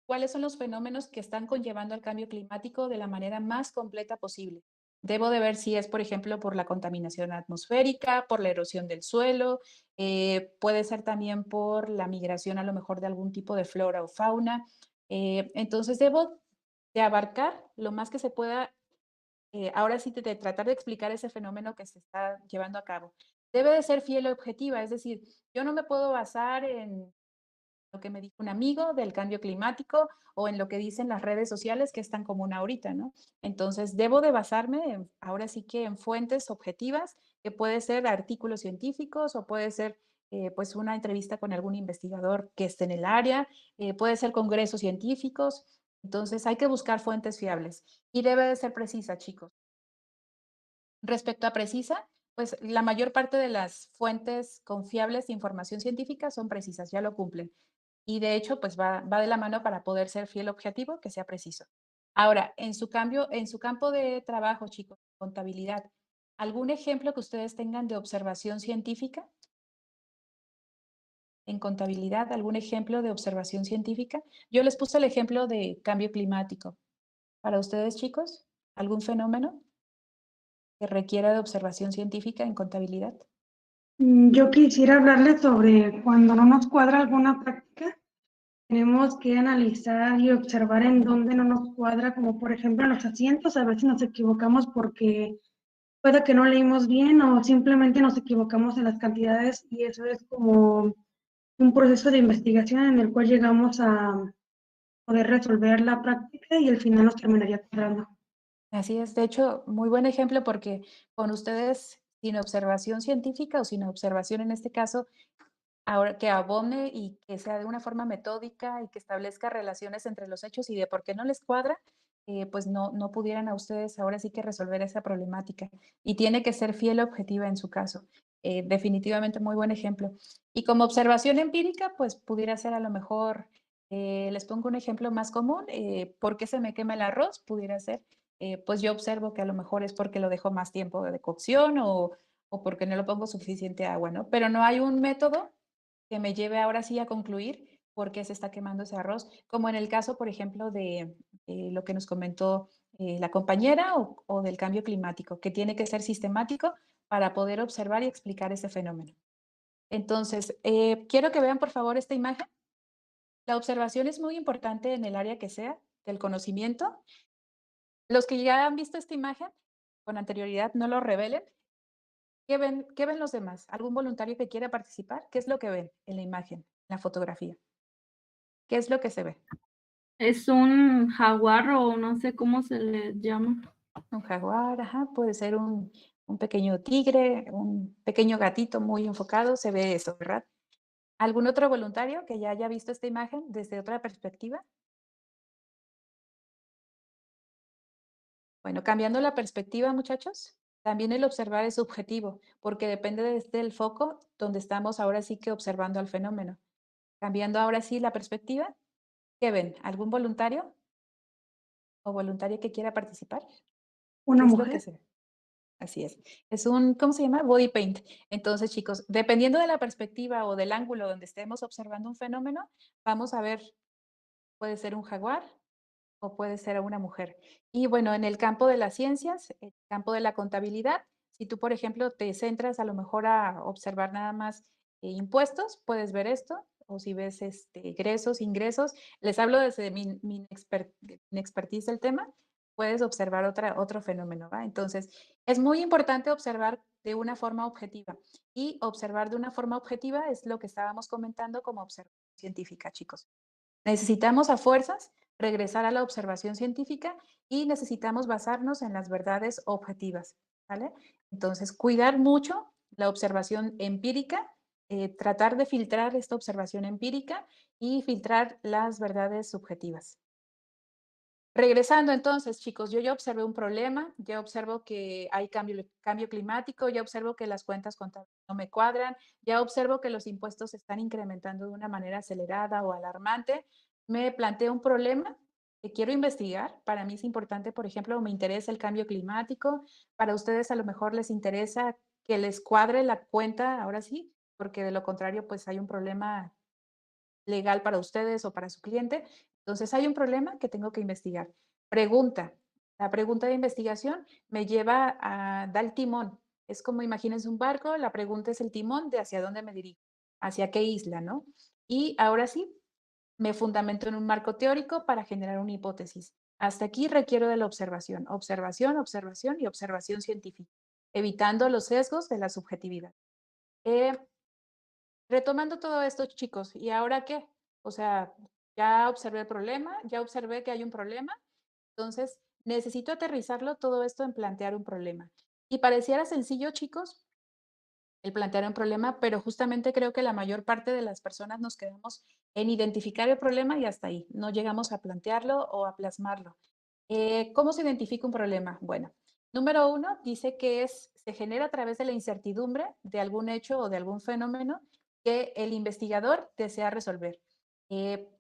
Speaker 3: cuáles son los fenómenos que están conllevando al cambio climático de la manera más completa posible. Debo de ver si es, por ejemplo, por la contaminación atmosférica, por la erosión del suelo, puede ser también por la migración a lo mejor de algún tipo de flora o fauna. Entonces debo de abarcar lo más que se pueda, ahora sí, de tratar de explicar ese fenómeno que se está llevando a cabo. Debe de ser fiel y objetiva, es decir, yo no me puedo basar en lo que me dijo un amigo del cambio climático o en lo que dicen las redes sociales que es tan común ahorita, ¿no? Entonces, debo de basarme ahora sí que en fuentes objetivas, que puede ser artículos científicos o puede ser pues una entrevista con algún investigador que esté en el área, puede ser congresos científicos. Entonces, hay que buscar fuentes fiables y debe de ser precisa, chicos. Respecto a precisa, pues la mayor parte de las fuentes confiables de información científica son precisas, ya lo cumplen. Y de hecho, pues va de la mano para poder ser fiel objetivo, que sea preciso. Ahora, en su campo de trabajo, chicos, contabilidad, ¿algún ejemplo que ustedes tengan de observación científica? En contabilidad, ¿algún ejemplo de observación científica? Yo les puse el ejemplo de cambio climático. Para ustedes, chicos, ¿algún fenómeno que requiera de observación científica en contabilidad?
Speaker 9: Yo quisiera hablarles sobre cuando no nos cuadra alguna práctica, tenemos que analizar y observar en dónde no nos cuadra, como por ejemplo en los asientos, a veces nos equivocamos porque puede que no leímos bien o simplemente nos equivocamos en las cantidades y eso es como un proceso de investigación en el cual llegamos a poder resolver la práctica y al final nos terminaría cuadrando.
Speaker 3: Así es, de hecho, muy buen ejemplo porque con ustedes, sin observación científica o sin observación en este caso, ahora que abone y que sea de una forma metódica y que establezca relaciones entre los hechos y de por qué no les cuadra, pues no pudieran a ustedes ahora sí que resolver esa problemática. Y tiene que ser fiel y objetiva en su caso. Definitivamente muy buen ejemplo. Y como observación empírica, pues pudiera ser a lo mejor, les pongo un ejemplo más común, ¿por qué se me quema el arroz? Pudiera ser, pues yo observo que a lo mejor es porque lo dejo más tiempo de cocción o porque no le pongo suficiente agua, ¿no? Pero no hay un método que me lleve ahora sí a concluir por qué se está quemando ese arroz, como en el caso, por ejemplo, de lo que nos comentó la compañera o del cambio climático, que tiene que ser sistemático para poder observar y explicar ese fenómeno. Entonces, quiero que vean por favor esta imagen. La observación es muy importante en el área que sea del conocimiento. Los que ya han visto esta imagen con anterioridad, no lo revelen. ¿Qué ven los demás? ¿Algún voluntario que quiera participar? ¿Qué es lo que ven en la imagen, en la fotografía? ¿Qué es lo que se ve?
Speaker 8: Es un jaguar o no sé cómo se le llama.
Speaker 3: Un jaguar, ajá, puede ser un pequeño tigre, un pequeño gatito muy enfocado, se ve eso, ¿verdad? ¿Algún otro voluntario que ya haya visto esta imagen desde otra perspectiva? Bueno, cambiando la perspectiva, muchachos, También el observar es subjetivo, porque depende desde el foco donde estamos ahora sí que observando al fenómeno. Cambiando ahora sí la perspectiva, ¿qué ven? ¿Algún voluntario o voluntaria que quiera participar?
Speaker 9: Una
Speaker 3: ¿Qué es lo que
Speaker 9: mujer.
Speaker 3: se ve? Así es. Es un, ¿cómo se llama? Body paint. Entonces, chicos, dependiendo de la perspectiva o del ángulo donde estemos observando un fenómeno, vamos a ver, puede ser un jaguar o puede ser a una mujer. Y bueno, en el campo de las ciencias, el campo de la contabilidad, si tú, por ejemplo, te centras a lo mejor a observar nada más impuestos, puedes ver esto, o si ves egresos, ingresos, les hablo desde mi expertise del tema, puedes observar otro fenómeno, ¿va? Entonces, es muy importante observar de una forma objetiva. Y observar de una forma objetiva es lo que estábamos comentando como observación científica, chicos. Necesitamos a fuerzas regresar a la observación científica y necesitamos basarnos en las verdades objetivas, ¿vale? Entonces, cuidar mucho la observación empírica, tratar de filtrar esta observación empírica y filtrar las verdades subjetivas. Regresando entonces, chicos, yo ya observé un problema, ya observo que hay cambio climático, ya observo que las cuentas contables no me cuadran, ya observo que los impuestos se están incrementando de una manera acelerada o alarmante. Me planteo un problema que quiero investigar. Para mí es importante, por ejemplo, me interesa el cambio climático. Para ustedes a lo mejor les interesa que les cuadre la cuenta, ahora sí, porque de lo contrario, pues hay un problema legal para ustedes o para su cliente. Entonces hay un problema que tengo que investigar. Pregunta. La pregunta de investigación me lleva a dar el timón. Es como imagínense un barco, la pregunta es el timón de hacia dónde me dirijo, hacia qué isla, ¿no? Y ahora sí, me fundamento en un marco teórico para generar una hipótesis. Hasta aquí requiero de la observación, observación, observación y observación científica, evitando los sesgos de la subjetividad. Retomando todo esto, chicos, ¿y ahora qué? O sea, ya observé el problema, ya observé que hay un problema, entonces necesito aterrizarlo todo esto en plantear un problema. Y pareciera sencillo, chicos, el plantear un problema, pero justamente creo que la mayor parte de las personas nos quedamos en identificar el problema y hasta ahí, no llegamos a plantearlo o a plasmarlo. ¿Cómo se identifica un problema? Bueno, número uno, dice que se genera a través de la incertidumbre de algún hecho o de algún fenómeno que el investigador desea resolver.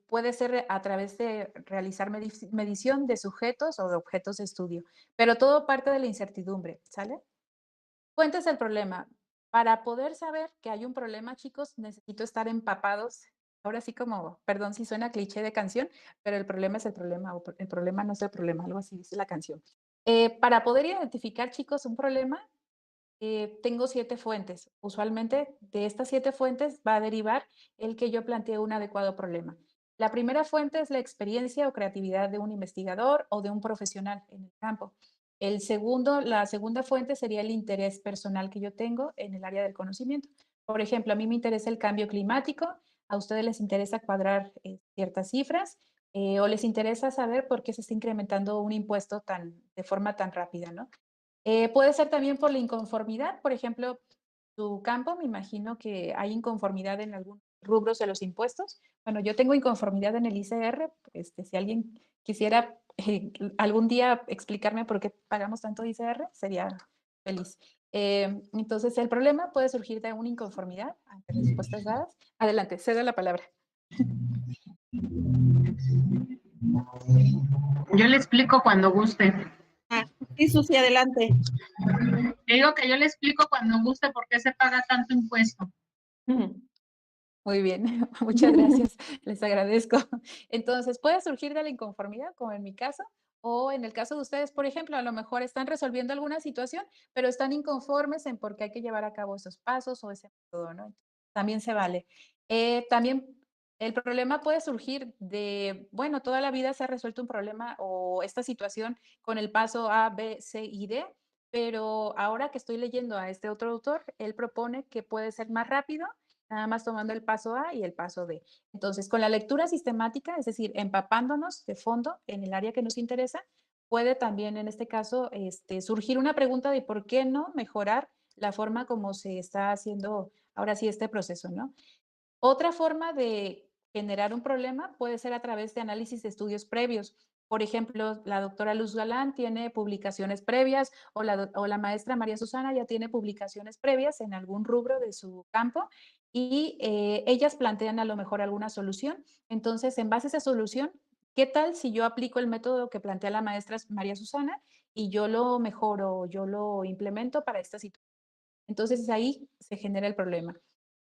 Speaker 3: Puede ser a través de realizar medición de sujetos o de objetos de estudio, pero todo parte de la incertidumbre, ¿sale? Cuéntese el problema. Para poder saber que hay un problema, chicos, necesito estar empapados. Ahora sí como, perdón si suena cliché de canción, pero el problema es el problema, o el problema no es el problema, algo así dice la canción. Para poder identificar, chicos, un problema, tengo 7 fuentes. Usualmente de estas 7 fuentes va a derivar el que yo plantee un adecuado problema. La primera fuente es la experiencia o creatividad de un investigador o de un profesional en el campo. La segunda fuente sería el interés personal que yo tengo en el área del conocimiento. Por ejemplo, a mí me interesa el cambio climático, a ustedes les interesa cuadrar ciertas cifras o les interesa saber por qué se está incrementando un impuesto de forma tan rápida, ¿no? Puede ser también por la inconformidad, por ejemplo, tu campo, me imagino que hay inconformidad en algunos rubros de los impuestos. Bueno, yo tengo inconformidad en el ICR, si alguien quisiera algún día explicarme por qué pagamos tanto ICR, sería feliz. Entonces, el problema puede surgir de una inconformidad ante respuestas dadas. Adelante, cedo la palabra.
Speaker 5: Yo le explico cuando guste.
Speaker 2: Sí, Susi, adelante.
Speaker 5: Le digo que yo le explico cuando guste por qué se paga tanto impuesto.
Speaker 3: Muy bien, muchas gracias, les agradezco. Entonces, puede surgir de la inconformidad, como en mi caso, o en el caso de ustedes, por ejemplo, a lo mejor están resolviendo alguna situación, pero están inconformes en por qué hay que llevar a cabo esos pasos o ese método, ¿no? También se vale. También el problema puede surgir de, bueno, toda la vida se ha resuelto un problema o esta situación con el paso A, B, C y D, pero ahora que estoy leyendo a este otro autor, él propone que puede ser más rápido nada más tomando el paso A y el paso B. Entonces, con la lectura sistemática, es decir, empapándonos de fondo en el área que nos interesa, puede también en este caso surgir una pregunta de por qué no mejorar la forma como se está haciendo ahora sí este proceso, ¿no? Otra forma de generar un problema puede ser a través de análisis de estudios previos. Por ejemplo, la doctora Luz Galán tiene publicaciones previas o la maestra María Susana ya tiene publicaciones previas en algún rubro de su campo y ellas plantean a lo mejor alguna solución. Entonces, en base a esa solución, ¿qué tal si yo aplico el método que plantea la maestra María Susana y yo lo mejoro, yo lo implemento para esta situación? Entonces, ahí se genera el problema.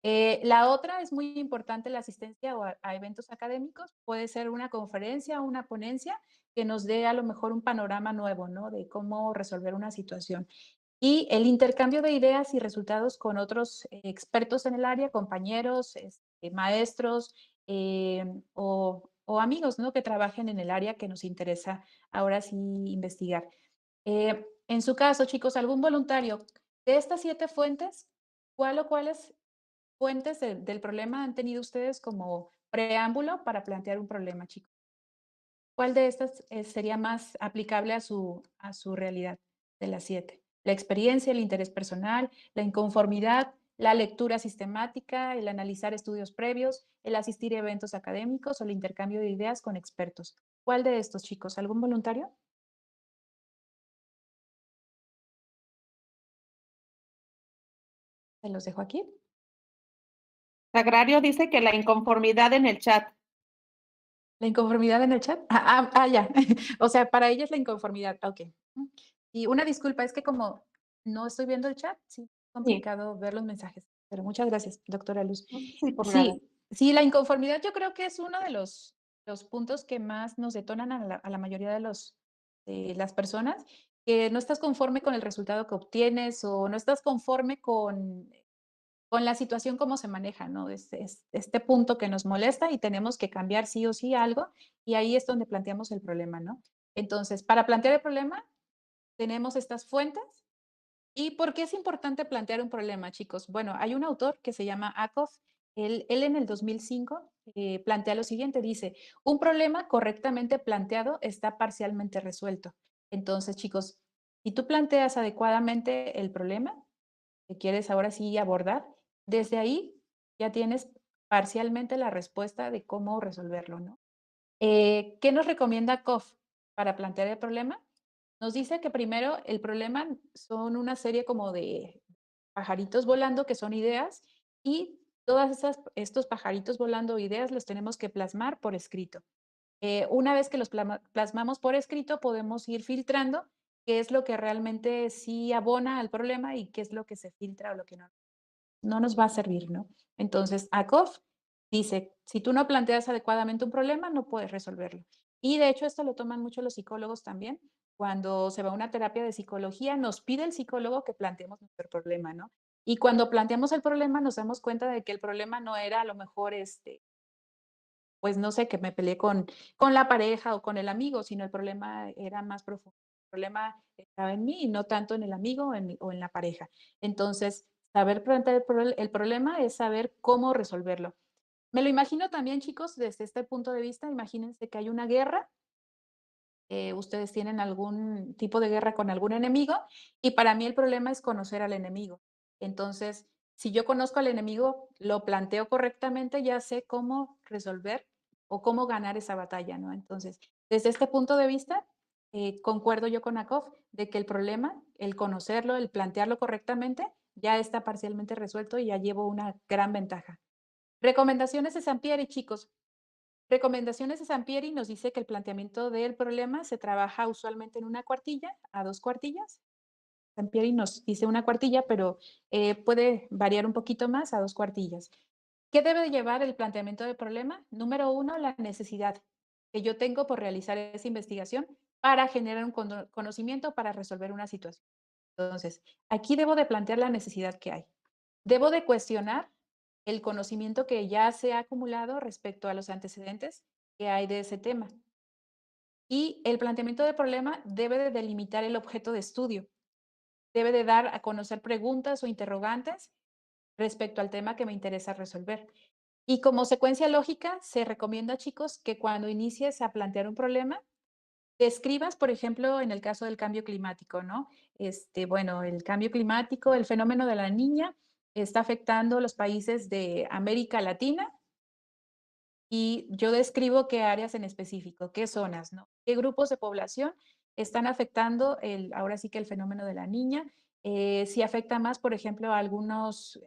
Speaker 3: La otra es muy importante la asistencia a eventos académicos. Puede ser una conferencia o una ponencia que nos dé a lo mejor un panorama nuevo, ¿no? De cómo resolver una situación. Y el intercambio de ideas y resultados con otros expertos en el área, compañeros, maestros o amigos, ¿no? Que trabajen en el área que nos interesa ahora sí investigar. En su caso, chicos, algún voluntario de estas 7 fuentes, ¿cuál o cuáles fuentes del problema han tenido ustedes como preámbulo para plantear un problema, chicos? ¿Cuál de estas sería más aplicable a su realidad de las 7? La experiencia, el interés personal, la inconformidad, la lectura sistemática, el analizar estudios previos, el asistir a eventos académicos o el intercambio de ideas con expertos. ¿Cuál de estos, chicos? ¿Algún voluntario? Se los dejo aquí.
Speaker 2: Sagrario dice que la inconformidad en el chat.
Speaker 3: ¿La inconformidad en el chat? Ya. O sea, para ella es la inconformidad. Ok. Y una disculpa, es que como no estoy viendo el chat, sí, es complicado ver los mensajes. Pero muchas gracias, doctora Luz.
Speaker 2: Sí, por nada.
Speaker 3: Sí, la inconformidad yo creo que es uno de los puntos que más nos detonan a la mayoría de las personas, que no estás conforme con el resultado que obtienes o no estás conforme con la situación cómo se maneja, ¿no? Este punto que nos molesta y tenemos que cambiar sí o sí algo, y ahí es donde planteamos el problema, ¿no? Entonces, para plantear el problema, tenemos estas fuentes. ¿Y por qué es importante plantear un problema, chicos? Bueno, hay un autor que se llama Akoff. Él en el 2005 plantea lo siguiente, dice, un problema correctamente planteado está parcialmente resuelto. Entonces, chicos, si tú planteas adecuadamente el problema que quieres ahora sí abordar, desde ahí ya tienes parcialmente la respuesta de cómo resolverlo, ¿no? ¿Qué nos recomienda Koff para plantear el problema? Nos dice que primero el problema son una serie como de pajaritos volando que son ideas y todas estos pajaritos volando ideas los tenemos que plasmar por escrito. Una vez que los plasmamos por escrito, podemos ir filtrando qué es lo que realmente sí abona al problema y qué es lo que se filtra o lo que no nos va a servir, ¿no? Entonces, Akoff dice, si tú no planteas adecuadamente un problema, no puedes resolverlo. Y de hecho, esto lo toman mucho los psicólogos también. Cuando se va a una terapia de psicología, nos pide el psicólogo que planteemos nuestro problema, ¿no? Y cuando planteamos el problema, nos damos cuenta de que el problema no era a lo mejor pues no sé, que me peleé con la pareja o con el amigo, sino el problema era más profundo. El problema estaba en mí y no tanto en el amigo o en la pareja. Entonces, saber plantear el problema es saber cómo resolverlo. Me lo imagino también, chicos, desde este punto de vista, imagínense que hay una guerra, ustedes tienen algún tipo de guerra con algún enemigo y para mí el problema es conocer al enemigo. Entonces, si yo conozco al enemigo, lo planteo correctamente, ya sé cómo resolver o cómo ganar esa batalla, ¿no? Entonces, desde este punto de vista, concuerdo yo con Akoff de que el problema, el conocerlo, el plantearlo correctamente, ya está parcialmente resuelto y ya llevo una gran ventaja. Recomendaciones de Sampieri, chicos. Recomendaciones de Sampieri nos dice que el planteamiento del problema se trabaja usualmente en una cuartilla a 2 cuartillas. Sampieri nos dice una cuartilla, pero puede variar un poquito más a 2 cuartillas. ¿Qué debe llevar el planteamiento del problema? Número 1, la necesidad que yo tengo por realizar esa investigación para generar un conocimiento para resolver una situación. Entonces, aquí debo de plantear la necesidad que hay. Debo de cuestionar el conocimiento que ya se ha acumulado respecto a los antecedentes que hay de ese tema. Y el planteamiento del problema debe de delimitar el objeto de estudio. Debe de dar a conocer preguntas o interrogantes respecto al tema que me interesa resolver. Y como secuencia lógica, se recomienda, chicos, que cuando inicies a plantear un problema, describas, por ejemplo, en el caso del cambio climático, ¿no? Bueno, el cambio climático, el fenómeno de la niña está afectando los países de América Latina y yo describo qué áreas en específico, qué zonas, ¿no? Qué grupos de población están afectando ahora sí que el fenómeno de la niña. Si afecta más, por ejemplo, a algunas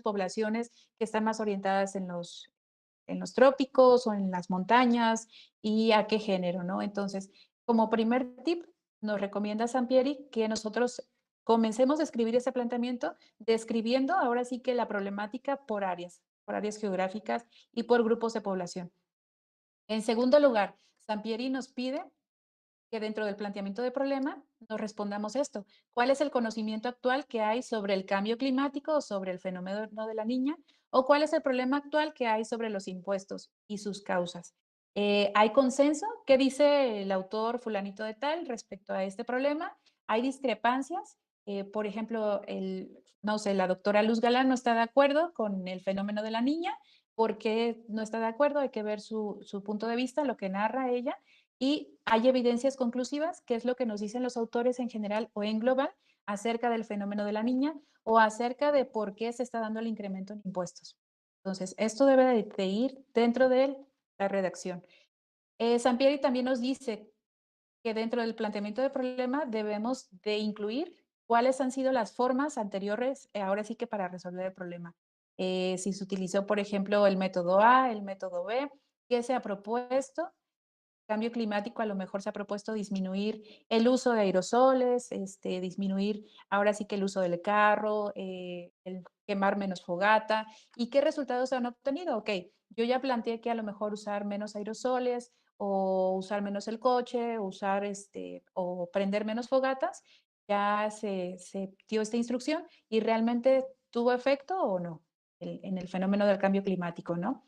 Speaker 3: poblaciones que están más orientadas en los trópicos o en las montañas y a qué género, ¿no? Entonces, como primer tip, nos recomienda Sampieri que nosotros comencemos a escribir ese planteamiento describiendo ahora sí que la problemática por áreas geográficas y por grupos de población. En segundo lugar, Sampieri nos pide que dentro del planteamiento de problema nos respondamos esto. ¿Cuál es el conocimiento actual que hay sobre el cambio climático o sobre el fenómeno de la niña? ¿O cuál es el problema actual que hay sobre los impuestos y sus causas? ¿Hay consenso? ¿Qué dice el autor fulanito de tal respecto a este problema? ¿Hay discrepancias? Por ejemplo, no sé, la doctora Luz Galán no está de acuerdo con el fenómeno de la niña. ¿Por qué no está de acuerdo? Hay que ver su punto de vista, lo que narra ella. Y hay evidencias conclusivas, que es lo que nos dicen los autores en general o en global, acerca del fenómeno de la niña o acerca de por qué se está dando el incremento en impuestos. Entonces, esto debe de ir dentro de la redacción. Sampieri también nos dice que dentro del planteamiento de problema debemos de incluir cuáles han sido las formas anteriores, ahora sí que para resolver el problema. Si se utilizó, por ejemplo, el método A, el método B, qué se ha propuesto. Cambio climático a lo mejor se ha propuesto disminuir el uso de aerosoles, disminuir ahora sí que el uso del carro, el quemar menos fogata. ¿Y qué resultados se han obtenido? Ok, yo ya planteé que a lo mejor usar menos aerosoles o usar menos el coche, o prender menos fogatas, ya se dio esta instrucción y realmente tuvo efecto o no en el fenómeno del cambio climático, ¿no?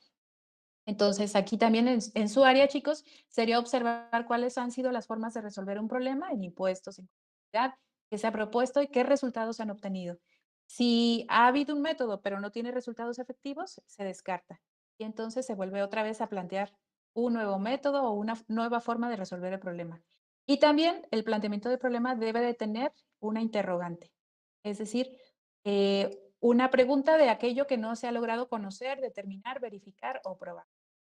Speaker 3: Entonces, aquí también en su área, chicos, sería observar cuáles han sido las formas de resolver un problema en impuestos, en contabilidad, que se ha propuesto y qué resultados se han obtenido. Si ha habido un método, pero no tiene resultados efectivos, se descarta. Y entonces se vuelve otra vez a plantear un nuevo método o una nueva forma de resolver el problema. Y también el planteamiento del problema debe de tener una interrogante. Es decir, una pregunta de aquello que no se ha logrado conocer, determinar, verificar o probar.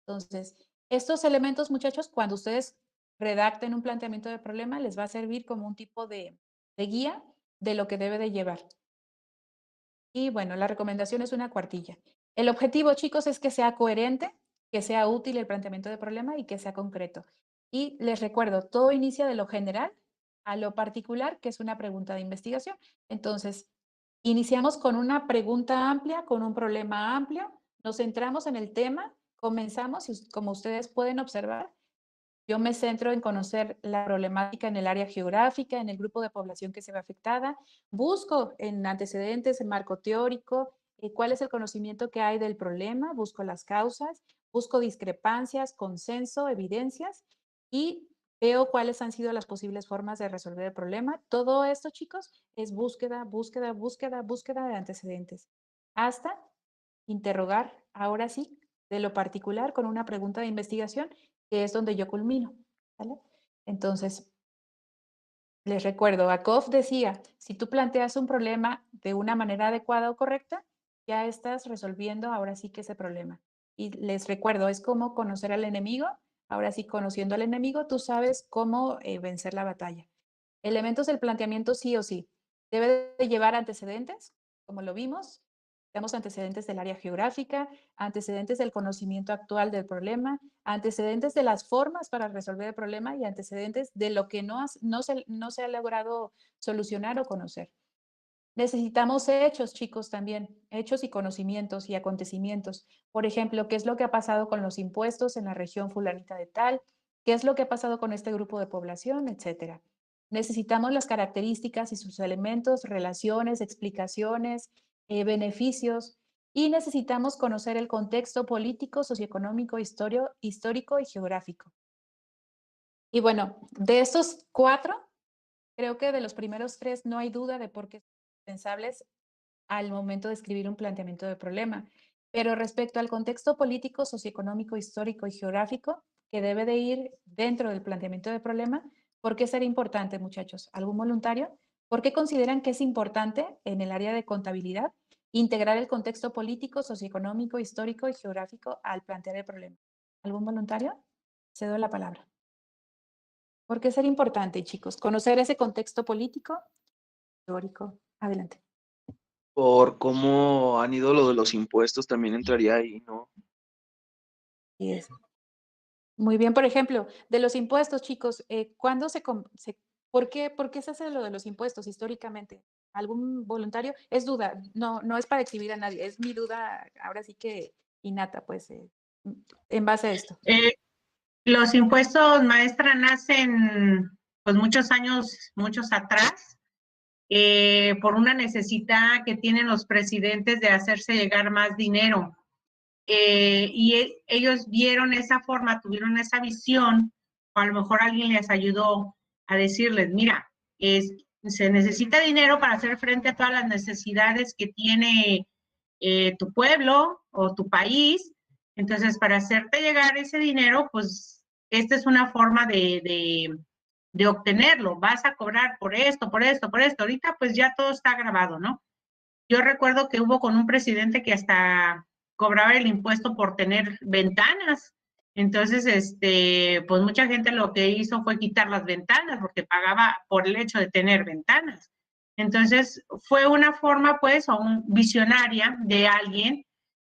Speaker 3: Entonces, estos elementos, muchachos, cuando ustedes redacten un planteamiento de problema, les va a servir como un tipo de guía de lo que debe de llevar. Y bueno, la recomendación es una cuartilla. El objetivo, chicos, es que sea coherente, que sea útil el planteamiento de problema y que sea concreto. Y les recuerdo, todo inicia de lo general a lo particular, que es una pregunta de investigación. Entonces, iniciamos con una pregunta amplia, con un problema amplio, nos centramos en el tema, comenzamos y como ustedes pueden observar, yo me centro en conocer la problemática en el área geográfica, en el grupo de población que se ve afectada. Busco en antecedentes, en marco teórico, cuál es el conocimiento que hay del problema, busco las causas, busco discrepancias, consenso, evidencias y veo cuáles han sido las posibles formas de resolver el problema. Todo esto, chicos, es búsqueda, búsqueda, búsqueda, búsqueda de antecedentes. Hasta interrogar, ahora sí, de lo particular con una pregunta de investigación, que es donde yo culmino, ¿vale? Entonces, les recuerdo, Akov decía, si tú planteas un problema de una manera adecuada o correcta, ya estás resolviendo ahora sí que ese problema. Y les recuerdo, es como conocer al enemigo, ahora sí, conociendo al enemigo, tú sabes cómo vencer la batalla. Elementos del planteamiento sí o sí. Debe de llevar antecedentes, como lo vimos. Tenemos antecedentes del área geográfica, antecedentes del conocimiento actual del problema, antecedentes de las formas para resolver el problema y antecedentes de lo que no se ha logrado solucionar o conocer. Necesitamos hechos, chicos, también, hechos y conocimientos y acontecimientos. Por ejemplo, ¿qué es lo que ha pasado con los impuestos en la región fulanita de tal? ¿Qué es lo que ha pasado con este grupo de población? Etcétera. Necesitamos las características y sus elementos, relaciones, explicaciones, beneficios, y necesitamos conocer el contexto político, socioeconómico, histórico y geográfico. Y bueno, de estos 4, creo que de los primeros 3 no hay duda de por qué son indispensables al momento de escribir un planteamiento de problema. Pero respecto al contexto político, socioeconómico, histórico y geográfico que debe de ir dentro del planteamiento de problema, ¿por qué será importante, muchachos? ¿Algún voluntario? ¿Por qué consideran que es importante en el área de contabilidad integrar el contexto político, socioeconómico, histórico y geográfico al plantear el problema? ¿Algún voluntario? Cedo la palabra. ¿Por qué ser importante, chicos? Conocer ese contexto político, histórico. Adelante.
Speaker 7: Por cómo han ido lo de los impuestos, también entraría ahí, ¿no?
Speaker 3: Y es muy bien, por ejemplo, de los impuestos, chicos, ¿cuándo por qué se hace lo de los impuestos históricamente? ¿Algún voluntario? Es duda, no es para exhibir a nadie, es mi duda, ahora sí que innata, pues, en base a esto.
Speaker 5: Los impuestos, maestra, nacen pues muchos atrás, por una necesidad que tienen los presidentes de hacerse llegar más dinero. Ellos vieron esa forma, tuvieron esa visión, o a lo mejor alguien les ayudó a decirles, mira, se necesita dinero para hacer frente a todas las necesidades que tiene tu pueblo o tu país. Entonces, para hacerte llegar ese dinero, pues esta es una forma de obtenerlo. Vas a cobrar por esto, por esto, por esto. Ahorita pues ya todo está grabado, ¿no? Yo recuerdo que hubo con un presidente que hasta cobraba el impuesto por tener ventanas. Entonces, pues mucha gente lo que hizo fue quitar las ventanas porque pagaba por el hecho de tener ventanas. Entonces, fue una forma, pues, o visionaria de alguien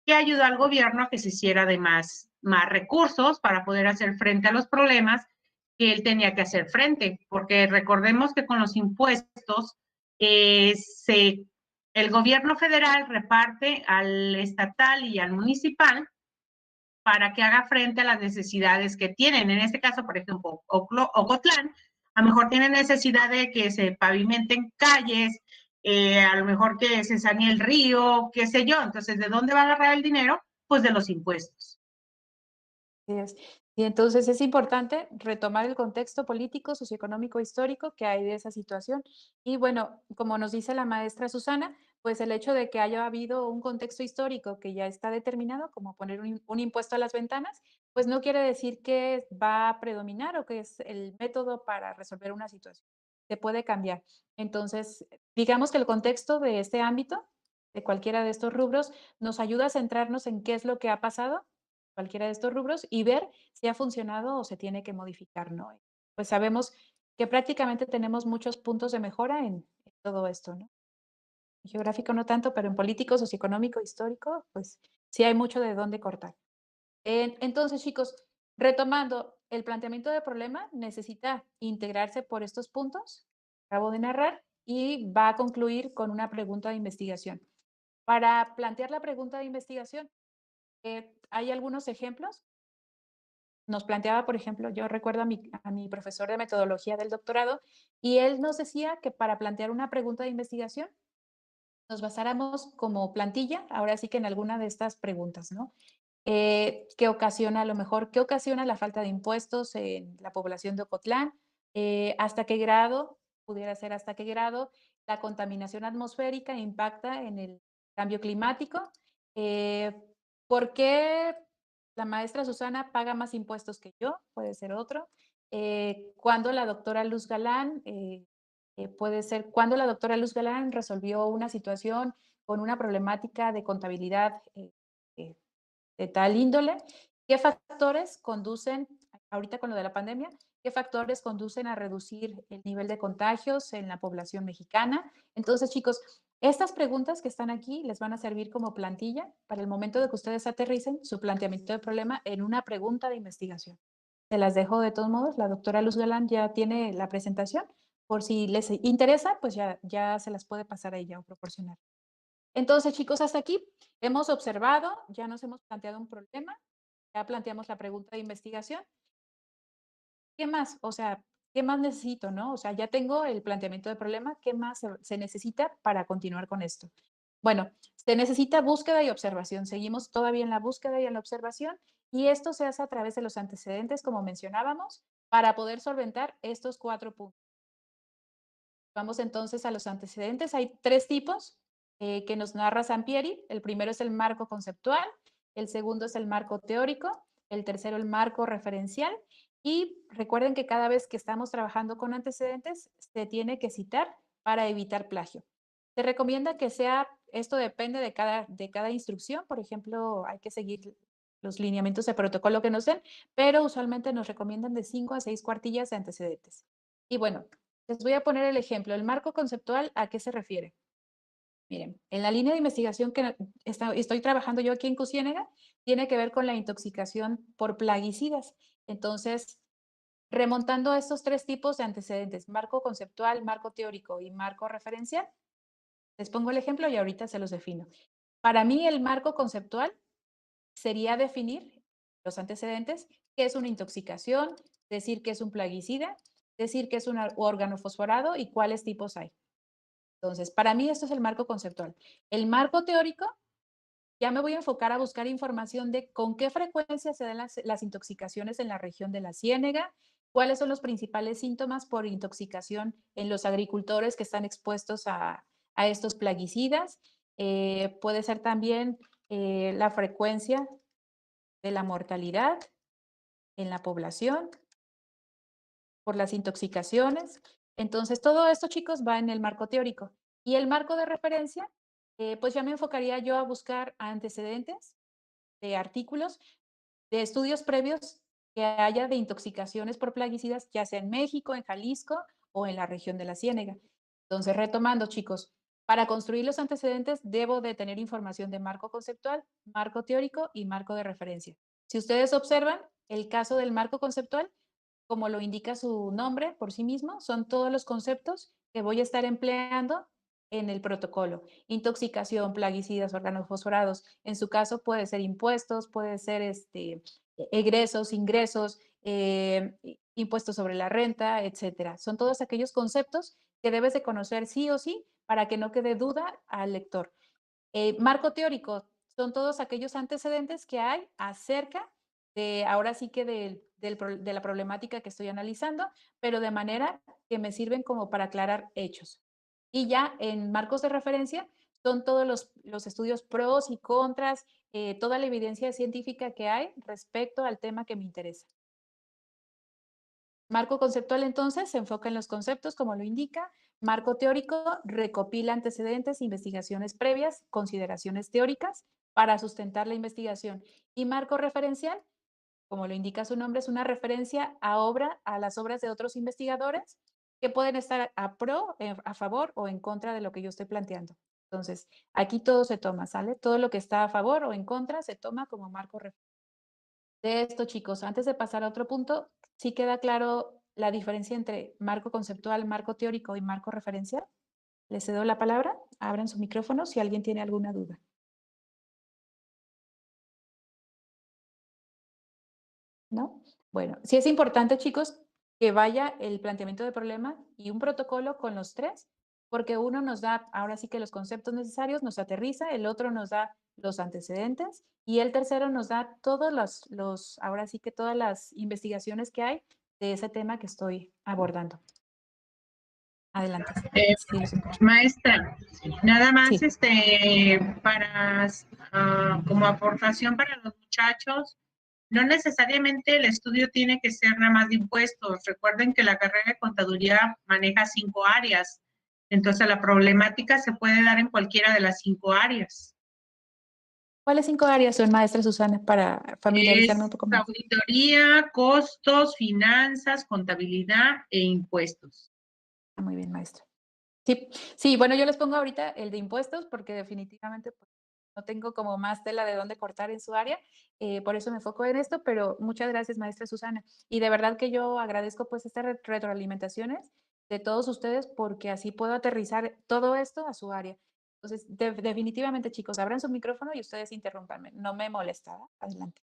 Speaker 5: que ayudó al gobierno a que se hiciera de más recursos para poder hacer frente a los problemas que él tenía que hacer frente. Porque recordemos que con los impuestos el gobierno federal reparte al estatal y al municipal para que haga frente a las necesidades que tienen. En este caso, por ejemplo, Ocotlán, a lo mejor tiene necesidad de que se pavimenten calles, a lo mejor que se saneee el río, qué sé yo. Entonces, ¿de dónde va a agarrar el dinero? Pues de los impuestos.
Speaker 3: Y entonces es importante retomar el contexto político, socioeconómico, histórico que hay de esa situación. Y bueno, como nos dice la maestra Susana, pues el hecho de que haya habido un contexto histórico que ya está determinado, como poner un impuesto a las ventanas, pues no quiere decir que va a predominar o que es el método para resolver una situación. Se puede cambiar. Entonces, digamos que el contexto de este ámbito, de cualquiera de estos rubros, nos ayuda a centrarnos en qué es lo que ha pasado cualquiera de estos rubros y ver si ha funcionado o se tiene que modificar, ¿no? Pues sabemos que prácticamente tenemos muchos puntos de mejora en todo esto, ¿no? En geográfico no tanto, pero en político, socioeconómico, histórico, pues sí hay mucho de dónde cortar. Entonces, chicos, retomando, el planteamiento de problema necesita integrarse por estos puntos, acabo de narrar, y va a concluir con una pregunta de investigación. Para plantear la pregunta de investigación, hay algunos ejemplos. Nos planteaba, por ejemplo, yo recuerdo a mi profesor de metodología del doctorado, y él nos decía que para plantear una pregunta de investigación nos basáramos como plantilla, ahora sí que en alguna de estas preguntas, ¿no? ¿Qué ocasiona, a lo mejor, qué ocasiona la falta de impuestos en la población de Ocotlán? ¿Hasta qué grado, pudiera ser hasta qué grado, la contaminación atmosférica impacta en el cambio climático? ¿Por qué la maestra Susana paga más impuestos que yo? Puede ser otro. ¿Cuándo la doctora Luz Galán, puede ser, cuándo la doctora Luz Galán resolvió una situación con una problemática de contabilidad de tal índole? ¿Qué factores conducen, ahorita con lo de la pandemia, qué factores conducen a reducir el nivel de contagios en la población mexicana? Entonces, chicos, estas preguntas que están aquí les van a servir como plantilla para el momento de que ustedes aterricen su planteamiento de problema en una pregunta de investigación. Se las dejo de todos modos, la doctora Luz Galán ya tiene la presentación, por si les interesa, pues ya se las puede pasar a ella o proporcionar. Entonces, chicos, hasta aquí hemos observado, ya nos hemos planteado un problema, ya planteamos la pregunta de investigación. ¿Qué más? O sea, ¿qué más necesito, no? O sea, ya tengo el planteamiento de problema, ¿qué más se necesita para continuar con esto? Bueno, se necesita búsqueda y observación. Seguimos todavía en la búsqueda y en la observación, y esto se hace a través de los antecedentes, como mencionábamos, para poder solventar estos 4 puntos. Vamos entonces a los antecedentes. Hay 3 tipos que nos narra Sampieri. El primero es el marco conceptual, el segundo es el marco teórico, el tercero el marco referencial. Y recuerden que cada vez que estamos trabajando con antecedentes, se tiene que citar para evitar plagio. Se recomienda que sea, esto depende de cada instrucción, por ejemplo, hay que seguir los lineamientos de protocolo que nos den, pero usualmente nos recomiendan de 5 a 6 cuartillas de antecedentes. Y bueno, les voy a poner el ejemplo. El marco conceptual, ¿a qué se refiere? Miren, en la línea de investigación que estoy trabajando yo aquí en Cusiénega, tiene que ver con la intoxicación por plaguicidas. Entonces, remontando a estos 3 tipos de antecedentes, marco conceptual, marco teórico y marco referencial, les pongo el ejemplo y ahorita se los defino. Para mí, el marco conceptual sería definir los antecedentes, qué es una intoxicación, decir que es un plaguicida, decir que es un órgano fosforado y cuáles tipos hay. Entonces, para mí esto es el marco conceptual. El marco teórico, ya me voy a enfocar a buscar información de con qué frecuencia se dan las intoxicaciones en la región de la Ciénega, cuáles son los principales síntomas por intoxicación en los agricultores que están expuestos a estos plaguicidas. Puede ser también la frecuencia de la mortalidad en la población por las intoxicaciones. Entonces, todo esto, chicos, va en el marco teórico. Y el marco de referencia, pues ya me enfocaría yo a buscar antecedentes de artículos, de estudios previos que haya de intoxicaciones por plaguicidas, ya sea en México, en Jalisco o en la región de la Ciénega. Entonces, retomando, chicos, para construir los antecedentes debo de tener información de marco conceptual, marco teórico y marco de referencia. Si ustedes observan, el caso del marco conceptual, como lo indica su nombre por sí mismo, son todos los conceptos que voy a estar empleando en el protocolo. Intoxicación, plaguicidas, órganos fosforados. En su caso puede ser impuestos, puede ser egresos, ingresos, impuestos sobre la renta, etcétera. Son todos aquellos conceptos que debes de conocer sí o sí para que no quede duda al lector. Marco teórico son todos aquellos antecedentes que hay acerca de, ahora sí que de la problemática que estoy analizando, pero de manera que me sirven como para aclarar hechos. Y ya en marcos de referencia son todos los estudios pros y contras, toda la evidencia científica que hay respecto al tema que me interesa. Marco conceptual, entonces, se enfoca en los conceptos, como lo indica. Marco teórico recopila antecedentes, investigaciones previas, consideraciones teóricas para sustentar la investigación. Y marco referencial, como lo indica su nombre, es una referencia a las obras de otros investigadores que pueden estar a favor o en contra de lo que yo estoy planteando. Entonces, aquí todo se toma, ¿sale? Todo lo que está a favor o en contra se toma como marco referencial. De esto, chicos, antes de pasar a otro punto, ¿sí queda claro la diferencia entre marco conceptual, marco teórico y marco referencial? Les cedo la palabra, abran su micrófono si alguien tiene alguna duda. ¿No? Bueno, sí es importante, chicos, que vaya el planteamiento de problema y un protocolo con los 3, porque uno nos da, ahora sí que los conceptos necesarios, nos aterriza, el otro nos da los antecedentes y el tercero nos da todos ahora sí que todas las investigaciones que hay de ese tema que estoy abordando. Adelante. Sí, los escucho.
Speaker 5: Maestra, nada más
Speaker 3: Sí.
Speaker 5: para como aportación para los muchachos, no necesariamente el estudio tiene que ser nada más de impuestos. Recuerden que la carrera de contaduría maneja 5 áreas. Entonces, la problemática se puede dar en cualquiera de las 5 áreas.
Speaker 3: ¿Cuáles 5 áreas son, maestra Susana, para familiarizarme un poco más?
Speaker 5: Auditoría, costos, finanzas, contabilidad e impuestos.
Speaker 3: Muy bien, maestra. Sí, bueno, yo les pongo ahorita el de impuestos porque definitivamente pues, no tengo como más tela de dónde cortar en su área, por eso me enfoco en esto, pero muchas gracias, maestra Susana. Y de verdad que yo agradezco pues estas retroalimentaciones de todos ustedes porque así puedo aterrizar todo esto a su área. Entonces, definitivamente, chicos, abran su micrófono y ustedes interrúmpanme, no me molesta. Adelante.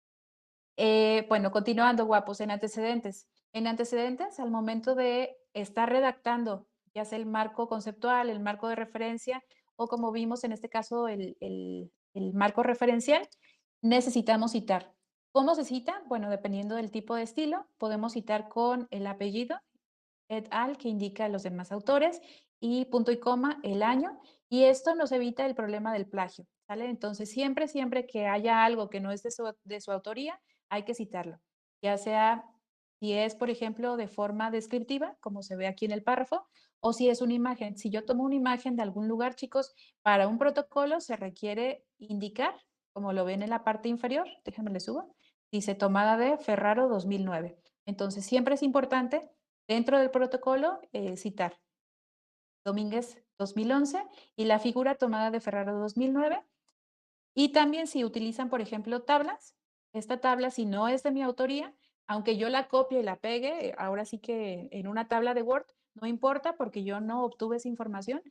Speaker 3: Bueno, continuando, guapos, en antecedentes. En antecedentes, al momento de estar redactando, ya sea el marco conceptual, el marco de referencia, o como vimos en este caso, el marco referencial, necesitamos citar. ¿Cómo se cita? Bueno, dependiendo del tipo de estilo, podemos citar con el apellido, et al, que indica los demás autores, y punto y coma, el año, y esto nos evita el problema del plagio, ¿sale? Entonces, siempre que haya algo que no es de su autoría, hay que citarlo, ya sea si es, por ejemplo, de forma descriptiva, como se ve aquí en el párrafo, o si es una imagen. Si yo tomo una imagen de algún lugar, chicos, para un protocolo se requiere indicar como lo ven en la parte inferior, déjenme le subo, dice tomada de Ferraro 2009. Entonces, siempre es importante dentro del protocolo citar Domínguez 2011 y la figura tomada de Ferraro 2009. Y también si utilizan, por ejemplo, tablas, esta tabla si no es de mi autoría, aunque yo la copie y la pegue, ahora sí que en una tabla de Word, no importa porque yo no obtuve esa información,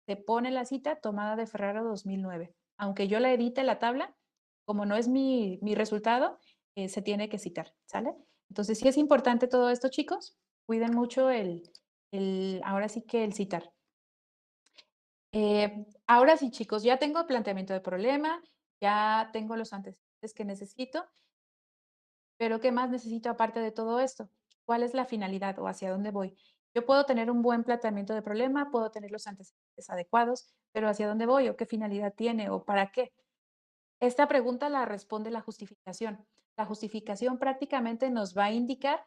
Speaker 3: se pone la cita tomada de Ferraro 2009. Aunque yo la edite la tabla, como no es mi resultado, se tiene que citar, ¿sale? Entonces sí es importante todo esto, chicos. Cuiden mucho ahora sí que el citar. Ahora sí, chicos, ya tengo planteamiento de problema, ya tengo los antecedentes que necesito, pero ¿qué más necesito aparte de todo esto? ¿Cuál es la finalidad o hacia dónde voy? Yo puedo tener un buen planteamiento de problema, puedo tener los antecedentes adecuados, pero ¿hacia dónde voy o qué finalidad tiene o para qué? Esta pregunta la responde la justificación. La justificación prácticamente nos va a indicar,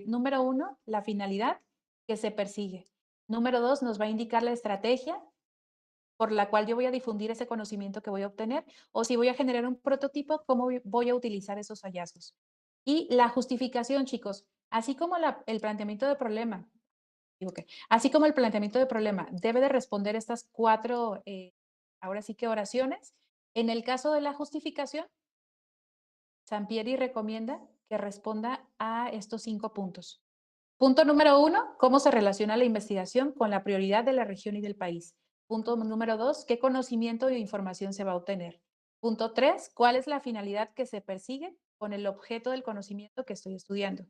Speaker 3: número 1, la finalidad que se persigue. Número 2, nos va a indicar la estrategia por la cual yo voy a difundir ese conocimiento que voy a obtener, o si voy a generar un prototipo, cómo voy a utilizar esos hallazgos. Y la justificación, chicos, así como el planteamiento de problema, así como el planteamiento de problema debe de responder estas 4, ahora sí que oraciones, en el caso de la justificación, Sampieri recomienda que responda a estos 5 puntos. Punto número 1, ¿cómo se relaciona la investigación con la prioridad de la región y del país? Punto número 2, ¿qué conocimiento e información se va a obtener? Punto 3, ¿cuál es la finalidad que se persigue con el objeto del conocimiento que estoy estudiando?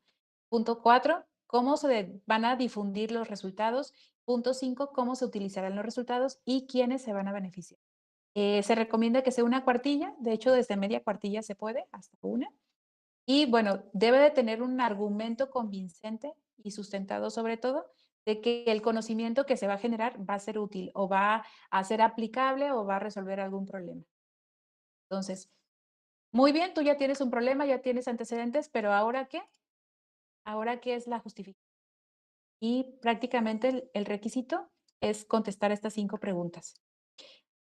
Speaker 3: Punto 4, ¿cómo se van a difundir los resultados? Punto 5, ¿cómo se utilizarán los resultados y quiénes se van a beneficiar? Se recomienda que sea una cuartilla, de hecho desde media cuartilla se puede, hasta una. Y bueno, debe de tener un argumento convincente y sustentado sobre todo de que el conocimiento que se va a generar va a ser útil o va a ser aplicable o va a resolver algún problema. Entonces, muy bien, tú ya tienes un problema, ya tienes antecedentes, pero ¿ahora qué? ¿Ahora qué es la justificación? Y prácticamente el requisito es contestar estas 5 preguntas.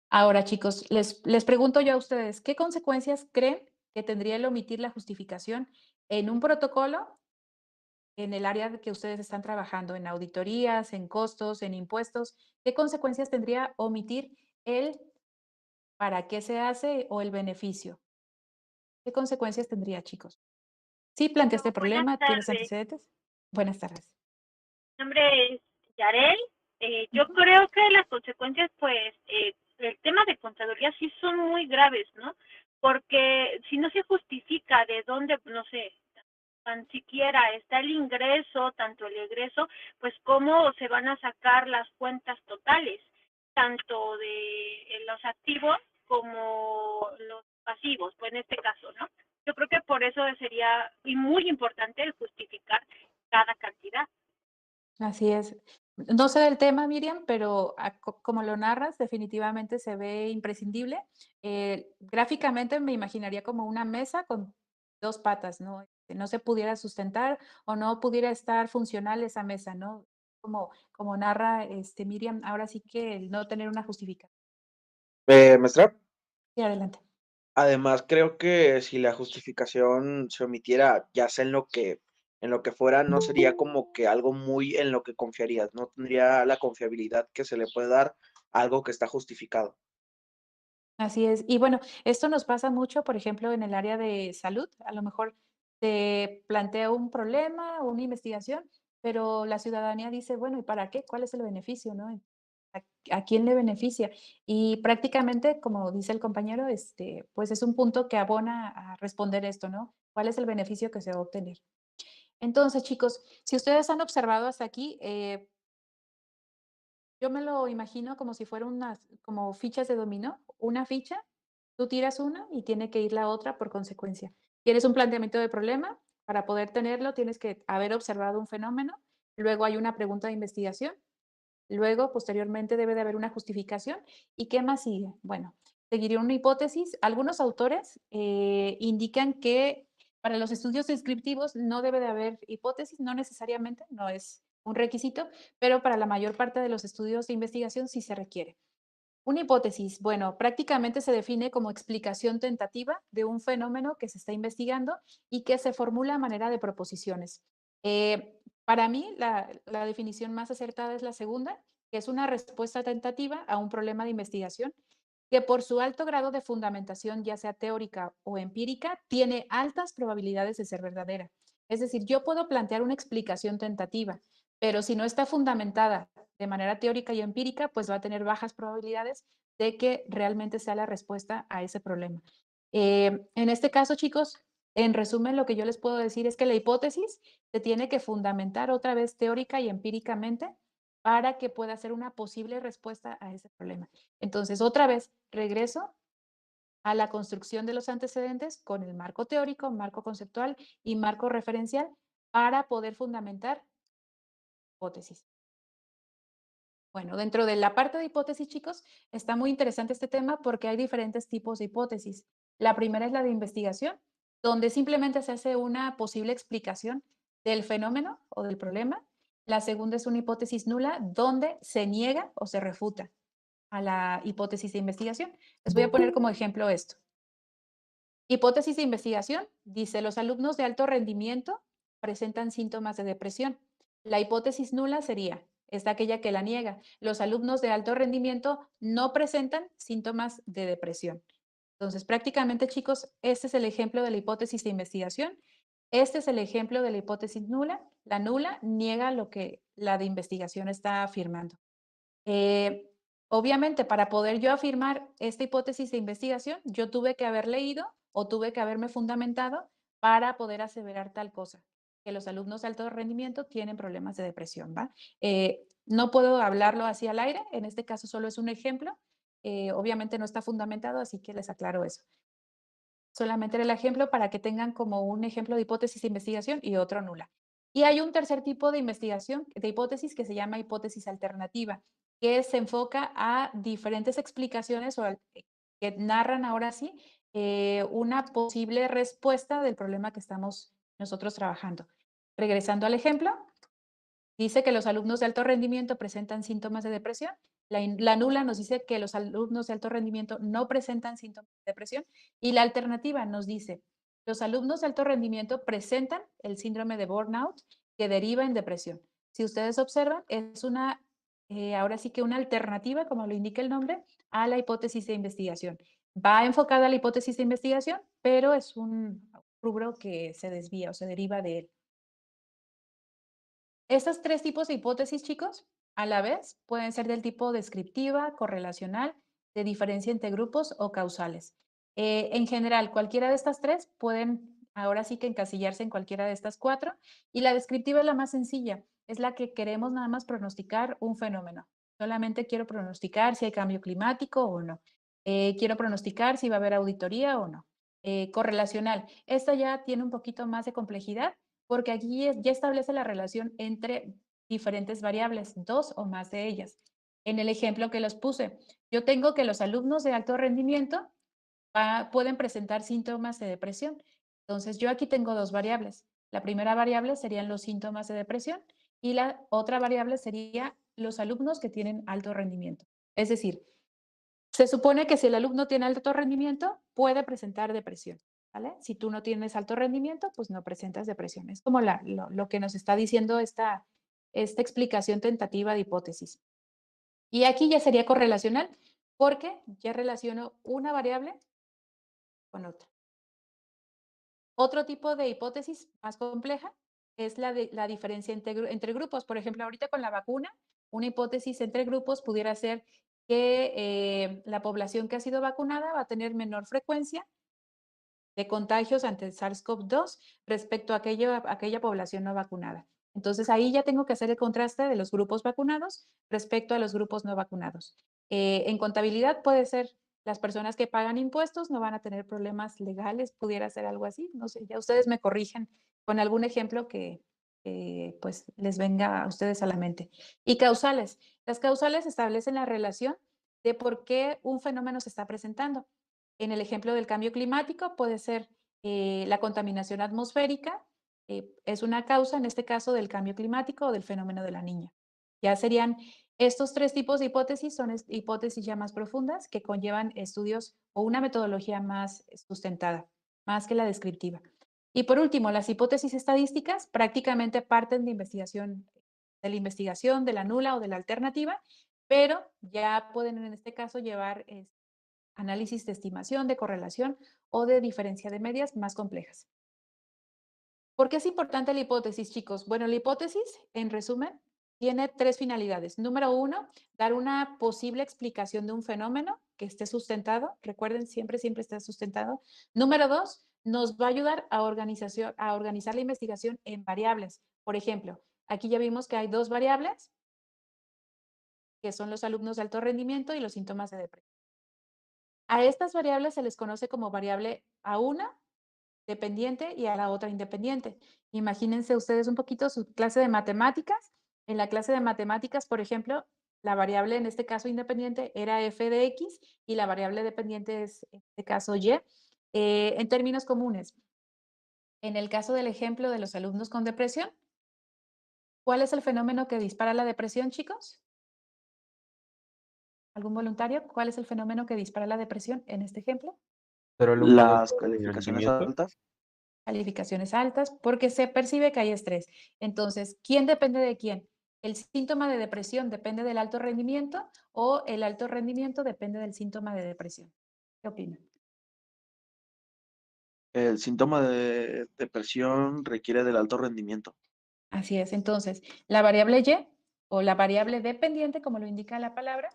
Speaker 3: Ahora, chicos, les pregunto yo a ustedes, ¿qué consecuencias creen que tendría el omitir la justificación en un protocolo en el área que ustedes están trabajando, en auditorías, en costos, en impuestos? ¿Qué consecuencias tendría omitir el para qué se hace o el beneficio? ¿Qué consecuencias tendría, chicos? ¿Sí planteaste
Speaker 10: Buenas
Speaker 3: problema? ¿Tienes
Speaker 10: tardes.
Speaker 3: antecedentes? Buenas tardes.
Speaker 10: Mi nombre es Yarel. Yo creo que las consecuencias, pues, el tema de contaduría sí son muy graves, ¿no? Porque si no se justifica de dónde, no sé, tan siquiera está el ingreso, tanto el egreso, pues cómo se van a sacar las cuentas totales, tanto de los activos como los pasivos, pues en este caso, ¿no? Yo creo que por eso sería muy importante el justificar cada cantidad.
Speaker 3: Así es. No sé del tema, Miriam, pero como lo narras, definitivamente se ve imprescindible. Gráficamente me imaginaría como una mesa con 2 patas, ¿no? Que no se pudiera sustentar o no pudiera estar funcional esa mesa, ¿no? Como narra Miriam, ahora sí que el no tener una justificación.
Speaker 7: Maestra,
Speaker 3: Sí, adelante.
Speaker 7: además creo que si la justificación se omitiera, ya sea en lo que fuera, no sería como que algo muy en lo que confiarías, no tendría la confiabilidad que se le puede dar a algo que está justificado.
Speaker 3: Así es. Y bueno, esto nos pasa mucho, por ejemplo, en el área de salud. A lo mejor te plantea un problema o una investigación, pero la ciudadanía dice, bueno, ¿y para qué? ¿Cuál es el beneficio, no? ¿A quién le beneficia? Y prácticamente, como dice el compañero, pues es un punto que abona a responder esto, ¿no? ¿Cuál es el beneficio que se va a obtener? Entonces, chicos, si ustedes han observado hasta aquí, yo me lo imagino como si fueran como fichas de dominó, una ficha, tú tiras una y tiene que ir la otra por consecuencia. Tienes un planteamiento de problema, para poder tenerlo tienes que haber observado un fenómeno, luego hay una pregunta de investigación, luego posteriormente debe de haber una justificación. ¿Y qué más sigue? Bueno, seguiría una hipótesis. Algunos autores indican que para los estudios descriptivos no debe de haber hipótesis, no necesariamente, no es un requisito, pero para la mayor parte de los estudios de investigación sí se requiere. Una hipótesis, bueno, prácticamente se define como explicación tentativa de un fenómeno que se está investigando y que se formula a manera de proposiciones. Para mí, la definición más acertada es la segunda, que es una respuesta tentativa a un problema de investigación que por su alto grado de fundamentación, ya sea teórica o empírica, tiene altas probabilidades de ser verdadera. Es decir, yo puedo plantear una explicación tentativa, pero si no está fundamentada de manera teórica y empírica, pues va a tener bajas probabilidades de que realmente sea la respuesta a ese problema. En este caso, chicos, en resumen, lo que yo les puedo decir es que la hipótesis se tiene que fundamentar otra vez teórica y empíricamente para que pueda ser una posible respuesta a ese problema. Entonces, otra vez, regreso a la construcción de los antecedentes con el marco teórico, marco conceptual y marco referencial para poder fundamentar hipótesis. Bueno, dentro de la parte de hipótesis, chicos, está muy interesante este tema porque hay diferentes tipos de hipótesis. La primera es la de investigación, donde simplemente se hace una posible explicación del fenómeno o del problema. La segunda es una hipótesis nula, donde se niega o se refuta a la hipótesis de investigación. Les voy a poner como ejemplo esto. Hipótesis de investigación, dice, los alumnos de alto rendimiento presentan síntomas de depresión. La hipótesis nula sería, es aquella que la niega. Los alumnos de alto rendimiento no presentan síntomas de depresión. Entonces, prácticamente, chicos, este es el ejemplo de la hipótesis de investigación. Este es el ejemplo de la hipótesis nula. La nula niega lo que la de investigación está afirmando. Obviamente, para poder yo afirmar esta hipótesis de investigación, yo tuve que haber leído o tuve que haberme fundamentado para poder aseverar tal cosa, que los alumnos de alto rendimiento tienen problemas de depresión, ¿va? No puedo hablarlo así al aire, en este caso solo es un ejemplo, obviamente no está fundamentado, así que les aclaro eso. Solamente era el ejemplo para que tengan como un ejemplo de hipótesis de investigación y otro nula. Y hay un tercer tipo de investigación, de hipótesis, que se llama hipótesis alternativa, que se enfoca a diferentes explicaciones que narran ahora sí una posible respuesta del problema que estamos nosotros trabajando. Regresando al ejemplo, dice que los alumnos de alto rendimiento presentan síntomas de depresión. La nula nos dice que los alumnos de alto rendimiento no presentan síntomas de depresión. Y la alternativa nos dice, los alumnos de alto rendimiento presentan el síndrome de burnout que deriva en depresión. Si ustedes observan, es una, ahora sí que una alternativa, como lo indica el nombre, a la hipótesis de investigación. Va enfocada a la hipótesis de investigación, pero es un rubro que se desvía o se deriva de él. Estos tres tipos de hipótesis, chicos, a la vez pueden ser del tipo descriptiva, correlacional, de diferencia entre grupos o causales. En general, cualquiera de estas tres pueden ahora sí que encasillarse en cualquiera de estas cuatro. Y la descriptiva es la más sencilla, es la que queremos nada más pronosticar un fenómeno. Solamente quiero pronosticar si hay cambio climático o no. Quiero pronosticar si va a haber auditoría o no. Correlacional, esta ya tiene un poquito más de complejidad porque aquí ya establece la relación entre diferentes variables, dos o más de ellas. En el ejemplo que los puse, yo tengo que los alumnos de alto rendimiento pueden presentar síntomas de depresión. Entonces, yo aquí tengo dos variables. La primera variable serían los síntomas de depresión y la otra variable sería los alumnos que tienen alto rendimiento. Es decir, se supone que si el alumno tiene alto rendimiento, puede presentar depresión. ¿Vale? Si tú no tienes alto rendimiento, pues no presentas depresión. Es como lo que nos está diciendo esta explicación tentativa de hipótesis. Y aquí ya sería correlacional, porque ya relaciono una variable con otra. Otro tipo de hipótesis más compleja es la diferencia entre grupos. Por ejemplo, ahorita con la vacuna, una hipótesis entre grupos pudiera ser que la población que ha sido vacunada va a tener menor frecuencia de contagios ante el SARS-CoV-2 respecto a aquella población no vacunada. Entonces, ahí ya tengo que hacer el contraste de los grupos vacunados respecto a los grupos no vacunados. En contabilidad puede ser las personas que pagan impuestos no van a tener problemas legales, pudiera ser algo así, no sé, ya ustedes me corrigen con algún ejemplo que pues les venga a ustedes a la mente. Y causales. Las causales establecen la relación de por qué un fenómeno se está presentando. En el ejemplo del cambio climático puede ser la contaminación atmosférica, es una causa, en este caso, del cambio climático o del fenómeno de la niña. Ya serían Estos tres tipos de hipótesis son hipótesis ya más profundas que conllevan estudios o una metodología más sustentada, más que la descriptiva. Y por último, las hipótesis estadísticas prácticamente parten de la investigación, de la nula o de la alternativa, pero ya pueden en este caso llevar análisis de estimación, de correlación o de diferencia de medias más complejas. ¿Por qué es importante la hipótesis, chicos? Bueno, la hipótesis, en resumen, tiene tres finalidades. Número uno, dar una posible explicación de un fenómeno que esté sustentado. Recuerden, siempre está sustentado. Número dos, nos va a ayudar a organizar la investigación en variables. Por ejemplo, aquí ya vimos que hay dos variables, que son los alumnos de alto rendimiento y los síntomas de depresión. A estas variables se les conoce como variable a una dependiente y a la otra independiente. Imagínense ustedes un poquito su clase de matemáticas. En la clase de matemáticas, por ejemplo, la variable en este caso independiente era f de x y la variable dependiente es, en este caso, y. En términos comunes, en el caso del ejemplo de los alumnos con depresión, ¿cuál es el fenómeno que dispara la depresión, chicos? ¿Algún voluntario? ¿Cuál es el fenómeno que dispara la depresión en este ejemplo?
Speaker 7: Las calificaciones altas.
Speaker 3: Calificaciones altas, porque se percibe que hay estrés. Entonces, ¿quién depende de quién? ¿El síntoma de depresión depende del alto rendimiento o el alto rendimiento depende del síntoma de depresión? ¿Qué opinan?
Speaker 7: El síntoma de depresión requiere del alto rendimiento.
Speaker 3: Así es. Entonces, la variable Y o la variable dependiente, como lo indica la palabra,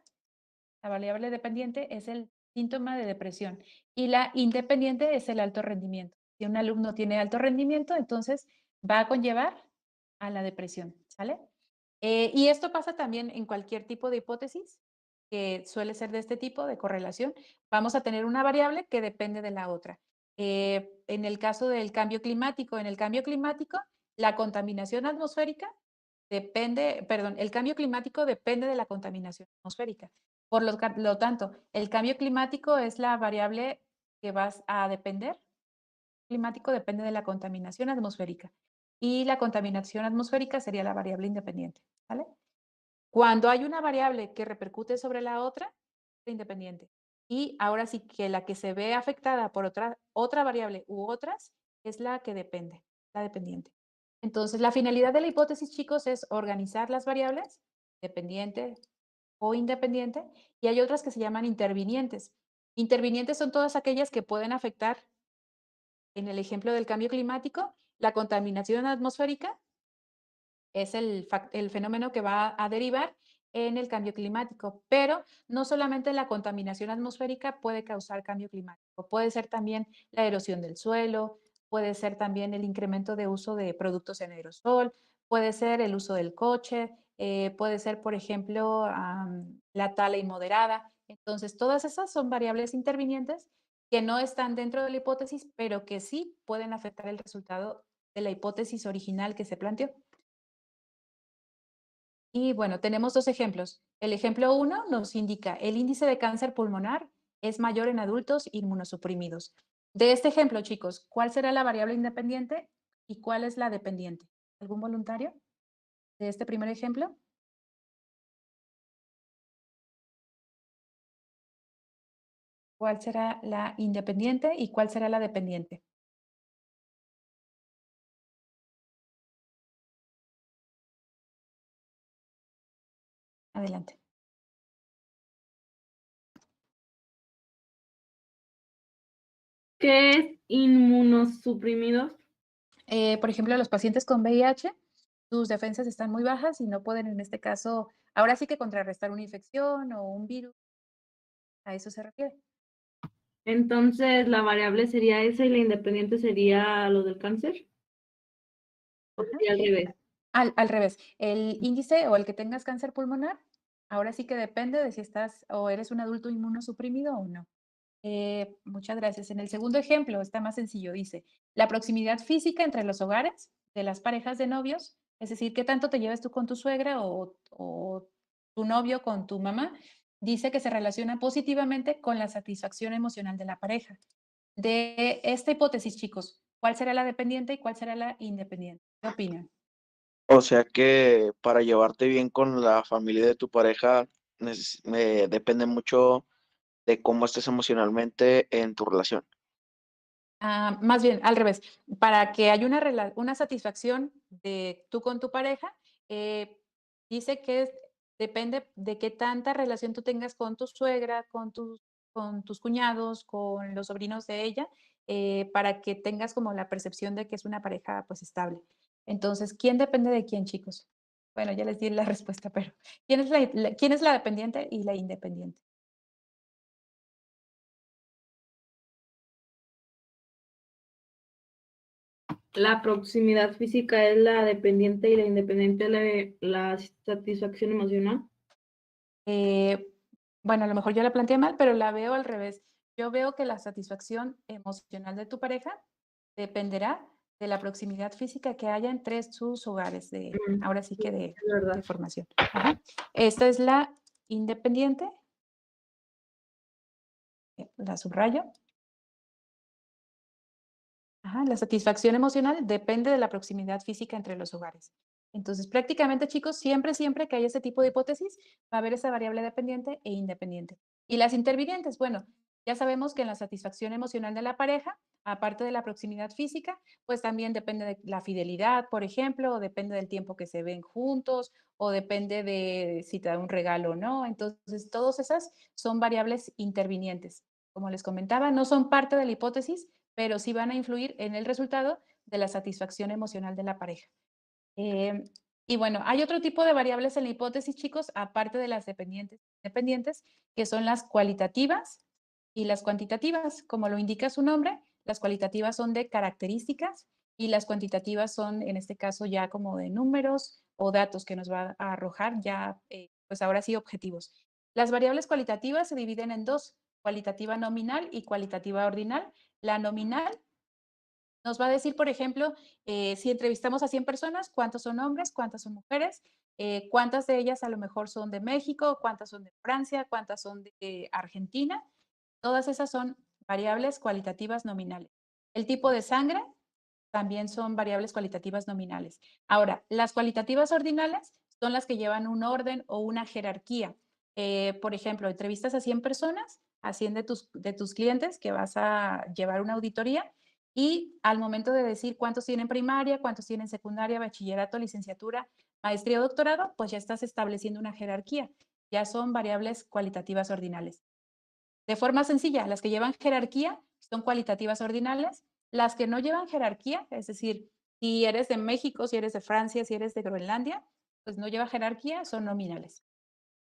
Speaker 3: la variable dependiente es el síntoma de depresión y la independiente es el alto rendimiento. Si un alumno tiene alto rendimiento, entonces va a conllevar a la depresión, ¿sale? Y esto pasa también en cualquier tipo de hipótesis, que suele ser de este tipo, de correlación. Vamos a tener una variable que depende de la otra. En el caso del cambio climático, la contaminación atmosférica el cambio climático depende de la contaminación atmosférica. Por lo tanto, el cambio climático es la variable que vas a depender. El climático depende de la contaminación atmosférica. Y la contaminación atmosférica sería la variable independiente, ¿vale? Cuando hay una variable que repercute sobre la otra, es independiente. Y ahora sí que la que se ve afectada por otra variable u otras es la que depende, la dependiente. Entonces, la finalidad de la hipótesis, chicos, es organizar las variables, dependiente o independiente, y hay otras que se llaman intervinientes. Intervinientes son todas aquellas que pueden afectar, en el ejemplo del cambio climático, la contaminación atmosférica es el fenómeno que va a derivar en el cambio climático, pero no solamente la contaminación atmosférica puede causar cambio climático, puede ser también la erosión del suelo, puede ser también el incremento de uso de productos en aerosol, puede ser el uso del coche, puede ser, por ejemplo, la tala inmoderada. Entonces, todas esas son variables intervinientes que no están dentro de la hipótesis, pero que sí pueden afectar el resultado de la hipótesis original que se planteó. Y bueno, tenemos dos ejemplos. El ejemplo 1 nos indica el índice de cáncer pulmonar es mayor en adultos inmunosuprimidos. De este ejemplo, chicos, ¿cuál será la variable independiente y cuál es la dependiente? ¿Algún voluntario de este primer ejemplo? ¿Cuál será la independiente y cuál será la dependiente? Adelante.
Speaker 8: ¿Qué es inmunosuprimidos?
Speaker 3: Por ejemplo, los pacientes con VIH, sus defensas están muy bajas y no pueden, en este caso, ahora sí que contrarrestar una infección o un virus. A eso se refiere.
Speaker 8: Entonces, la variable sería esa y la independiente sería lo del cáncer. ¿O sería al revés?
Speaker 3: Al revés, el índice o el que tengas cáncer pulmonar, ahora sí que depende de si estás o eres un adulto inmunosuprimido o no. Muchas gracias. En el segundo ejemplo está más sencillo, dice, la proximidad física entre los hogares de las parejas de novios, es decir, qué tanto te llevas tú con tu suegra o tu novio con tu mamá, dice que se relaciona positivamente con la satisfacción emocional de la pareja. De esta hipótesis, chicos, ¿cuál será la dependiente y cuál será la independiente? ¿Qué opinan?
Speaker 7: O sea que para llevarte bien con la familia de tu pareja, depende mucho de cómo estés emocionalmente en tu relación.
Speaker 3: Más bien, al revés. Para que haya una satisfacción de tú con tu pareja, eh, dice que depende de qué tanta relación tú tengas con tu suegra, con tus cuñados, con los sobrinos de ella, para que tengas como la percepción de que es una pareja pues estable. Entonces, ¿quién depende de quién, chicos? Bueno, ya les di la respuesta, pero ¿quién es la dependiente y la independiente?
Speaker 8: La proximidad física es la dependiente y la independiente la satisfacción emocional.
Speaker 3: Bueno, a lo mejor yo la planteé mal, pero la veo al revés. Yo veo que la satisfacción emocional de tu pareja dependerá de la proximidad física que haya entre sus hogares, ahora sí que
Speaker 8: Es
Speaker 3: de
Speaker 8: verdad.
Speaker 3: formación. Ajá. Esta es la independiente, la subrayo. Ajá, la satisfacción emocional depende de la proximidad física entre los hogares. Entonces, prácticamente, chicos, siempre que haya ese tipo de hipótesis, va a haber esa variable dependiente e independiente. Y las intervinientes, bueno, ya sabemos que en la satisfacción emocional de la pareja, aparte de la proximidad física, pues también depende de la fidelidad, por ejemplo, o depende del tiempo que se ven juntos, o depende de si te da un regalo o no. Entonces, todas esas son variables intervinientes. Como les comentaba, no son parte de la hipótesis, pero sí van a influir en el resultado de la satisfacción emocional de la pareja. Y bueno, hay otro tipo de variables en la hipótesis, chicos, aparte de las dependientes, que son las cualitativas y las cuantitativas. Como lo indica su nombre, las cualitativas son de características y las cuantitativas son, en este caso, ya como de números o datos que nos va a arrojar ya, pues ahora sí, objetivos. Las variables cualitativas se dividen en dos, cualitativa nominal y cualitativa ordinal. La nominal nos va a decir, por ejemplo, si entrevistamos a 100 personas, cuántos son hombres, cuántas son mujeres, cuántas de ellas a lo mejor son de México, cuántas son de Francia, cuántas son de Argentina. Todas esas son variables cualitativas nominales. El tipo de sangre también son variables cualitativas nominales. Ahora, las cualitativas ordinales son las que llevan un orden o una jerarquía. Por ejemplo, entrevistas a 100 personas, a 100 de tus clientes que vas a llevar una auditoría y al momento de decir cuántos tienen primaria, cuántos tienen secundaria, bachillerato, licenciatura, maestría o doctorado, pues ya estás estableciendo una jerarquía. Ya son variables cualitativas ordinales. De forma sencilla, las que llevan jerarquía son cualitativas ordinales, las que no llevan jerarquía, es decir, si eres de México, si eres de Francia, si eres de Groenlandia, pues no lleva jerarquía, son nominales.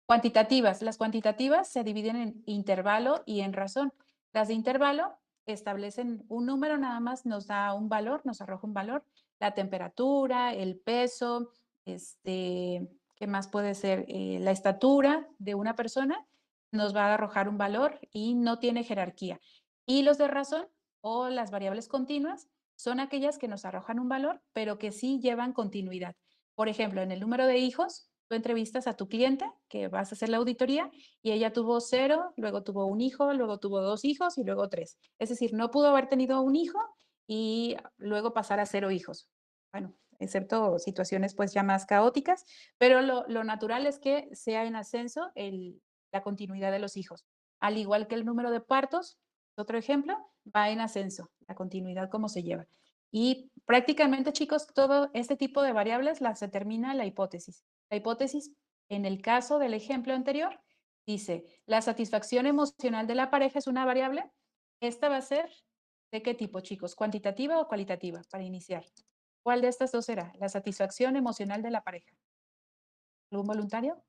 Speaker 3: Cuantitativas, las cuantitativas se dividen en intervalo y en razón. Las de intervalo establecen un número, nada más nos da un valor, nos arroja un valor, la temperatura, el peso, ¿qué más puede ser? La estatura de una persona nos va a arrojar un valor y no tiene jerarquía. Y los de razón o las variables continuas son aquellas que nos arrojan un valor, pero que sí llevan continuidad. Por ejemplo, en el número de hijos, tú entrevistas a tu cliente que vas a hacer la auditoría y ella tuvo 0, luego tuvo un hijo, luego tuvo 2 hijos y luego 3. Es decir, no pudo haber tenido un hijo y luego pasar a 0 hijos. Bueno, excepto situaciones pues ya más caóticas, pero lo natural es que sea en ascenso la continuidad de los hijos. Al igual que el número de partos, otro ejemplo, va en ascenso, la continuidad cómo se lleva. Y prácticamente, chicos, todo este tipo de variables las determina la hipótesis. La hipótesis, en el caso del ejemplo anterior, dice, la satisfacción emocional de la pareja es una variable. Esta va a ser, ¿de qué tipo, chicos? ¿Cuantitativa o cualitativa? Para iniciar. ¿Cuál de estas dos será? La satisfacción emocional de la pareja. ¿Algún voluntario?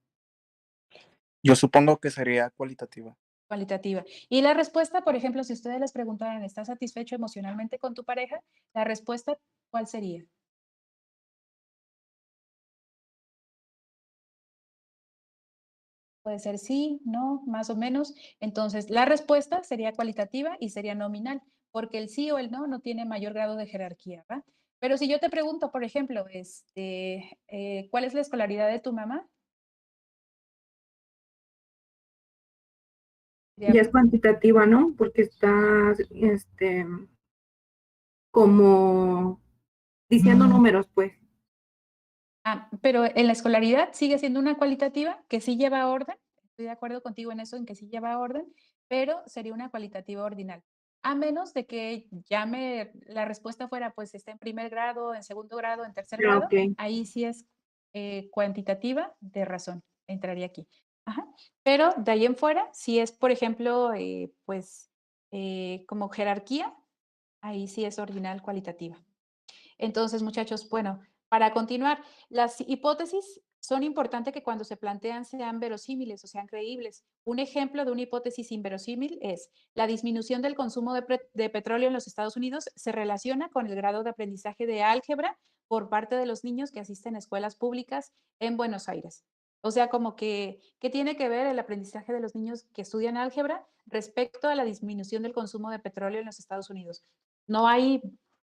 Speaker 11: Yo supongo que sería cualitativa.
Speaker 3: Cualitativa. Y la respuesta, por ejemplo, si ustedes les preguntaran, ¿estás satisfecho emocionalmente con tu pareja? La respuesta, ¿cuál sería? Puede ser sí, no, más o menos. Entonces, la respuesta sería cualitativa y sería nominal, porque el sí o el no no tiene mayor grado de jerarquía, ¿va? Pero si yo te pregunto, por ejemplo, ¿cuál es la escolaridad de tu mamá?
Speaker 8: Ya es cuantitativa, ¿no? Porque está, como diciendo números, pues.
Speaker 3: Pero en la escolaridad sigue siendo una cualitativa que sí lleva orden. Estoy de acuerdo contigo en eso, en que sí lleva orden, pero sería una cualitativa ordinal. A menos de que la respuesta fuera, pues está en primer grado, en segundo grado, en tercer grado,
Speaker 8: Ok.
Speaker 3: ahí sí es cuantitativa de razón, entraría aquí. Ajá. Pero de ahí en fuera, si es, por ejemplo, como jerarquía, ahí sí es ordinal cualitativa. Entonces, muchachos, bueno, para continuar, las hipótesis son importantes que cuando se plantean sean verosímiles o sean creíbles. Un ejemplo de una hipótesis inverosímil es la disminución del consumo de petróleo en los Estados Unidos se relaciona con el grado de aprendizaje de álgebra por parte de los niños que asisten a escuelas públicas en Buenos Aires. O sea, como que, ¿qué tiene que ver el aprendizaje de los niños que estudian álgebra respecto a la disminución del consumo de petróleo en los Estados Unidos? No hay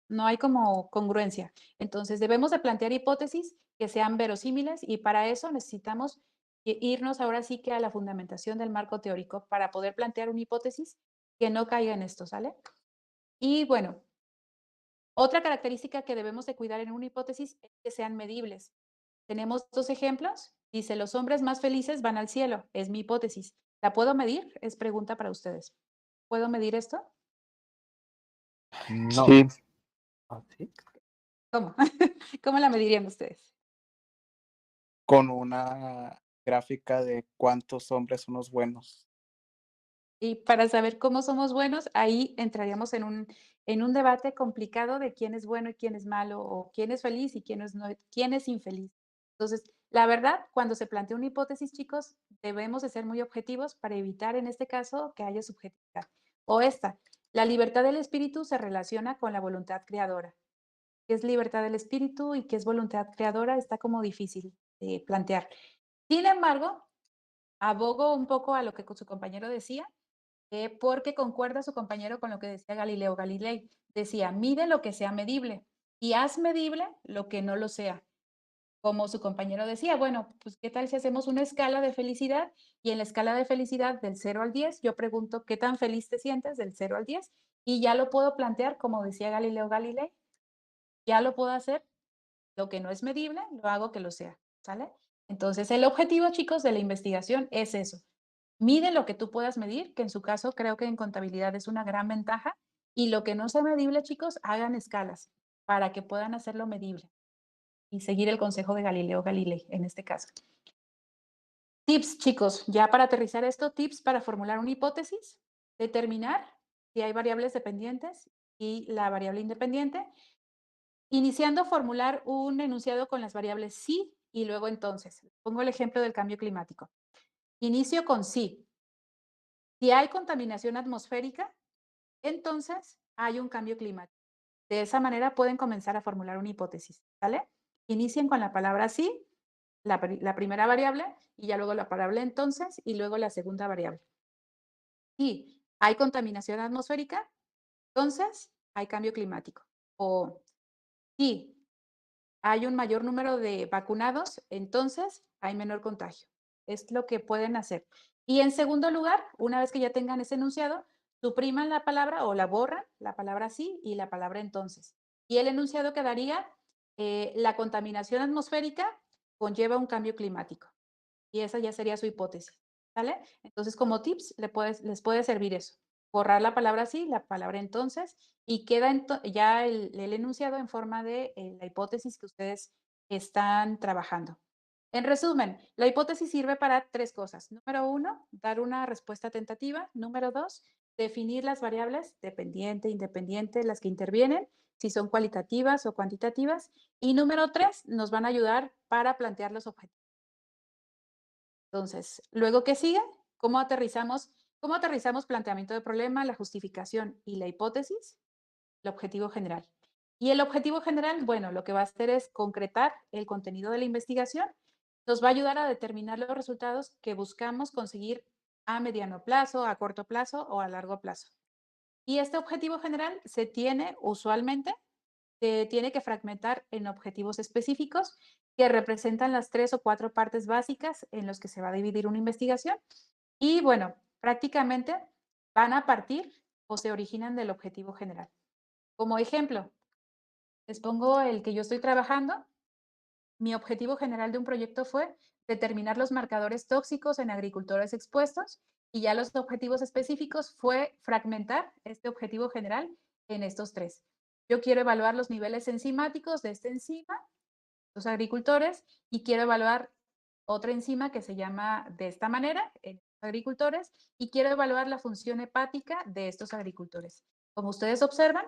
Speaker 3: no hay como congruencia. Entonces, debemos de plantear hipótesis que sean verosímiles y para eso necesitamos irnos ahora sí que a la fundamentación del marco teórico para poder plantear una hipótesis que no caiga en esto, ¿sale? Y bueno, otra característica que debemos de cuidar en una hipótesis es que sean medibles. Tenemos dos ejemplos. Dice, los hombres más felices van al cielo. Es mi hipótesis. ¿La puedo medir? Es pregunta para ustedes. ¿Puedo medir esto?
Speaker 11: No.
Speaker 7: Sí.
Speaker 11: ¿Sí?
Speaker 3: ¿Cómo? ¿Cómo la medirían ustedes?
Speaker 11: Con una gráfica de cuántos hombres son los buenos.
Speaker 3: Y para saber cómo somos buenos, ahí entraríamos en un debate complicado de quién es bueno y quién es malo, o quién es feliz y quién es, no, quién es infeliz. Entonces, la verdad, cuando se plantea una hipótesis, chicos, debemos de ser muy objetivos para evitar en este caso que haya subjetividad. O esta, la libertad del espíritu se relaciona con la voluntad creadora. ¿Qué es libertad del espíritu y qué es voluntad creadora? Está como difícil de plantear. Sin embargo, abogo un poco a lo que su compañero decía, porque concuerda su compañero con lo que decía Galileo Galilei. Decía, mide lo que sea medible y haz medible lo que no lo sea. Como su compañero decía, bueno, pues ¿qué tal si hacemos una escala de felicidad? Y en la escala de felicidad del 0 al 10, yo pregunto, ¿qué tan feliz te sientes del 0 al 10? Y ya lo puedo plantear, como decía Galileo Galilei, ya lo puedo hacer. Lo que no es medible, lo hago que lo sea, ¿sale? Entonces, el objetivo, chicos, de la investigación es eso. Mide lo que tú puedas medir, que en su caso creo que en contabilidad es una gran ventaja, y lo que no sea medible, chicos, hagan escalas para que puedan hacerlo medible y seguir el consejo de Galileo Galilei en este caso. Tips, chicos, ya para aterrizar esto, tips para formular una hipótesis, determinar si hay variables dependientes y la variable independiente, iniciando formular un enunciado con las variables sí y luego entonces. Pongo el ejemplo del cambio climático. Inicio con sí. Si hay contaminación atmosférica, entonces hay un cambio climático. De esa manera pueden comenzar a formular una hipótesis, ¿vale? Inicien con la palabra sí, la primera variable, y ya luego la palabra entonces, y luego la segunda variable. Si hay contaminación atmosférica, entonces hay cambio climático. O si hay un mayor número de vacunados, entonces hay menor contagio. Es lo que pueden hacer. Y en segundo lugar, una vez que ya tengan ese enunciado, supriman la palabra o la borran, la palabra sí y la palabra entonces. Y el enunciado quedaría, la contaminación atmosférica conlleva un cambio climático. Y esa ya sería su hipótesis, ¿sale? Entonces, como tips, les puede servir eso. Borrar la palabra sí, la palabra entonces, y queda ya el enunciado en forma de la hipótesis que ustedes están trabajando. En resumen, la hipótesis sirve para tres cosas. Número uno, dar una respuesta tentativa. Número dos, definir las variables dependiente, independiente, las que intervienen, si son cualitativas o cuantitativas. Y número tres, nos van a ayudar para plantear los objetivos. Entonces, luego, ¿qué sigue? ¿Cómo aterrizamos planteamiento de problema, la justificación y la hipótesis? El objetivo general. Y el objetivo general, bueno, lo que va a hacer es concretar el contenido de la investigación. Nos va a ayudar a determinar los resultados que buscamos conseguir a mediano plazo, a corto plazo o a largo plazo. Y este objetivo general se tiene que fragmentar en objetivos específicos que representan las 3 o 4 partes básicas en los que se va a dividir una investigación. Y bueno, prácticamente van a partir o se originan del objetivo general. Como ejemplo, les pongo el que yo estoy trabajando. mi objetivo general de un proyecto fue determinar los marcadores tóxicos en agricultores expuestos y ya los objetivos específicos fue fragmentar este objetivo general en estos 3. Yo quiero evaluar los niveles enzimáticos de esta enzima, los agricultores, y quiero evaluar otra enzima que se llama de esta manera en agricultores y quiero evaluar la función hepática de estos agricultores. Como ustedes observan,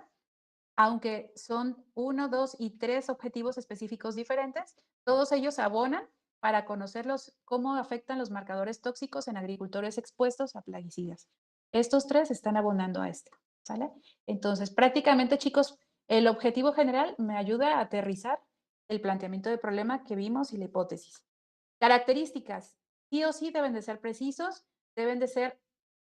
Speaker 3: aunque son 1, 2 y 3 objetivos específicos diferentes, todos ellos abonan para conocerlos cómo afectan los marcadores tóxicos en agricultores expuestos a plaguicidas. Estos 3 están abonando a este, ¿sale? Entonces, prácticamente, chicos, el objetivo general me ayuda a aterrizar el planteamiento del problema que vimos y la hipótesis. Características, sí o sí deben de ser precisos, deben de ser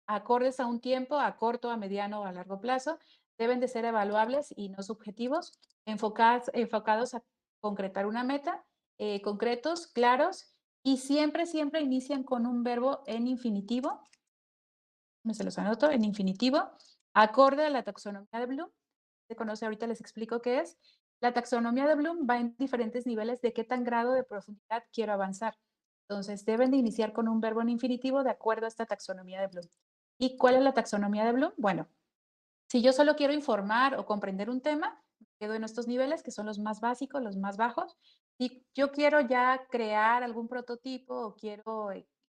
Speaker 3: acordes a un tiempo, a corto, a mediano o a largo plazo, deben de ser evaluables y no subjetivos, enfocados a concretar una meta, concretos, claros, y siempre, siempre inician con un verbo en infinitivo, me se los anoto, en infinitivo, acorde a la taxonomía de Bloom. Se conoce, ahorita les explico qué es. La taxonomía de Bloom va en diferentes niveles de qué tan grado de profundidad quiero avanzar. Entonces, deben de iniciar con un verbo en infinitivo de acuerdo a esta taxonomía de Bloom. ¿Y cuál es la taxonomía de Bloom? Bueno, si yo solo quiero informar o comprender un tema, quedo en estos niveles que son los más básicos, los más bajos. Si yo quiero ya crear algún prototipo o quiero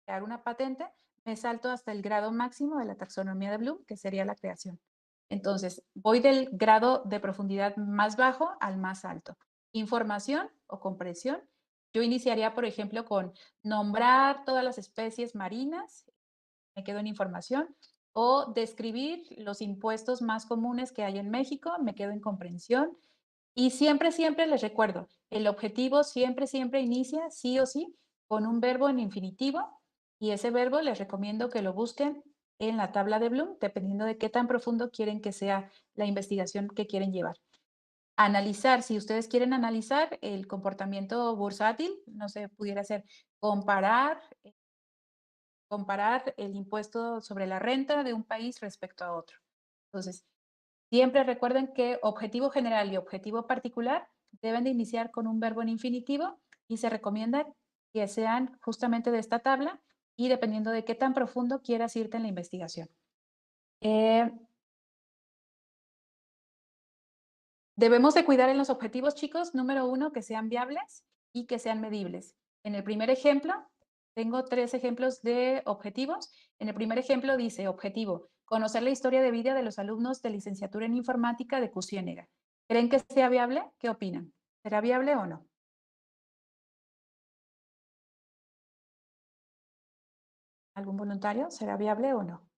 Speaker 3: crear una patente, me salto hasta el grado máximo de la taxonomía de Bloom, que sería la creación. Entonces, voy del grado de profundidad más bajo al más alto. Información o comprensión. Yo iniciaría, por ejemplo, con nombrar todas las especies marinas, me quedo en información, o describir los impuestos más comunes que hay en México, me quedo en comprensión. Y siempre, siempre les recuerdo, el objetivo siempre, siempre inicia, sí o sí, con un verbo en infinitivo, y ese verbo les recomiendo que lo busquen en la tabla de Bloom, dependiendo de qué tan profundo quieren que sea la investigación que quieren llevar. Analizar, si ustedes quieren analizar el comportamiento bursátil, no sé, pudiera ser comparar el impuesto sobre la renta de un país respecto a otro. Entonces, siempre recuerden que objetivo general y objetivo particular deben de iniciar con un verbo en infinitivo y se recomienda que sean justamente de esta tabla y dependiendo de qué tan profundo quieras irte en la investigación. Debemos de cuidar en los objetivos, chicos, número 1, que sean viables y que sean medibles. En el primer ejemplo, tengo 3 ejemplos de objetivos. En el primer ejemplo dice, objetivo, conocer la historia de vida de los alumnos de licenciatura en informática de CUSIÉNEGA. ¿Creen que sea viable? ¿Qué opinan? ¿Será viable o no? ¿Algún voluntario? ¿Será viable o no?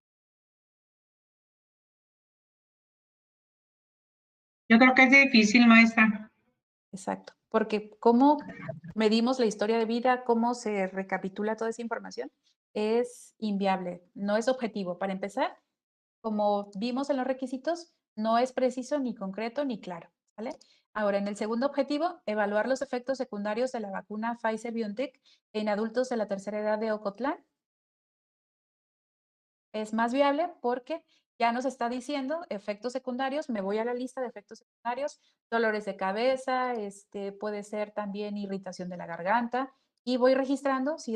Speaker 5: Yo creo que es difícil, maestra.
Speaker 3: Exacto, porque ¿cómo medimos la historia de vida? ¿Cómo se recapitula toda esa información? Es inviable, no es objetivo. Para empezar, como vimos en los requisitos, no es preciso ni concreto ni claro, ¿vale? Ahora, en el segundo objetivo, evaluar los efectos secundarios de la vacuna Pfizer-BioNTech en adultos de la tercera edad de Ocotlán. Es más viable porque ya nos está diciendo efectos secundarios, me voy a la lista de efectos secundarios, dolores de cabeza, puede ser también irritación de la garganta, y voy registrando si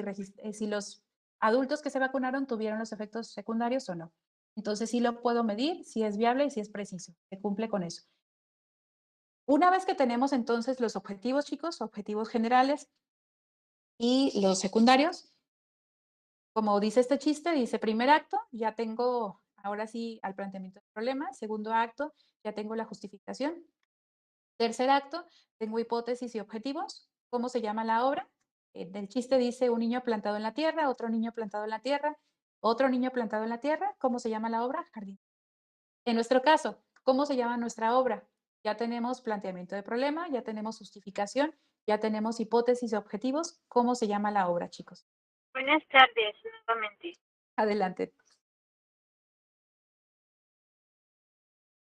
Speaker 3: los adultos que se vacunaron tuvieron los efectos secundarios o no. Entonces sí lo puedo medir, si es viable y si es preciso, se cumple con eso. Una vez que tenemos entonces los objetivos, chicos, objetivos generales y los secundarios, como dice este chiste, dice primer acto, ya tengo ahora sí al planteamiento del problema. Segundo acto, ya tengo la justificación. Tercer acto, tengo hipótesis y objetivos. ¿Cómo se llama la obra? El chiste dice un niño plantado en la tierra, otro niño plantado en la tierra, otro niño plantado en la tierra. ¿Cómo se llama la obra? Jardín. En nuestro caso, ¿cómo se llama nuestra obra? Ya tenemos planteamiento de problema, ya tenemos justificación, ya tenemos hipótesis y objetivos. ¿Cómo se llama la obra, chicos?
Speaker 10: Buenas tardes, nuevamente.
Speaker 3: Adelante.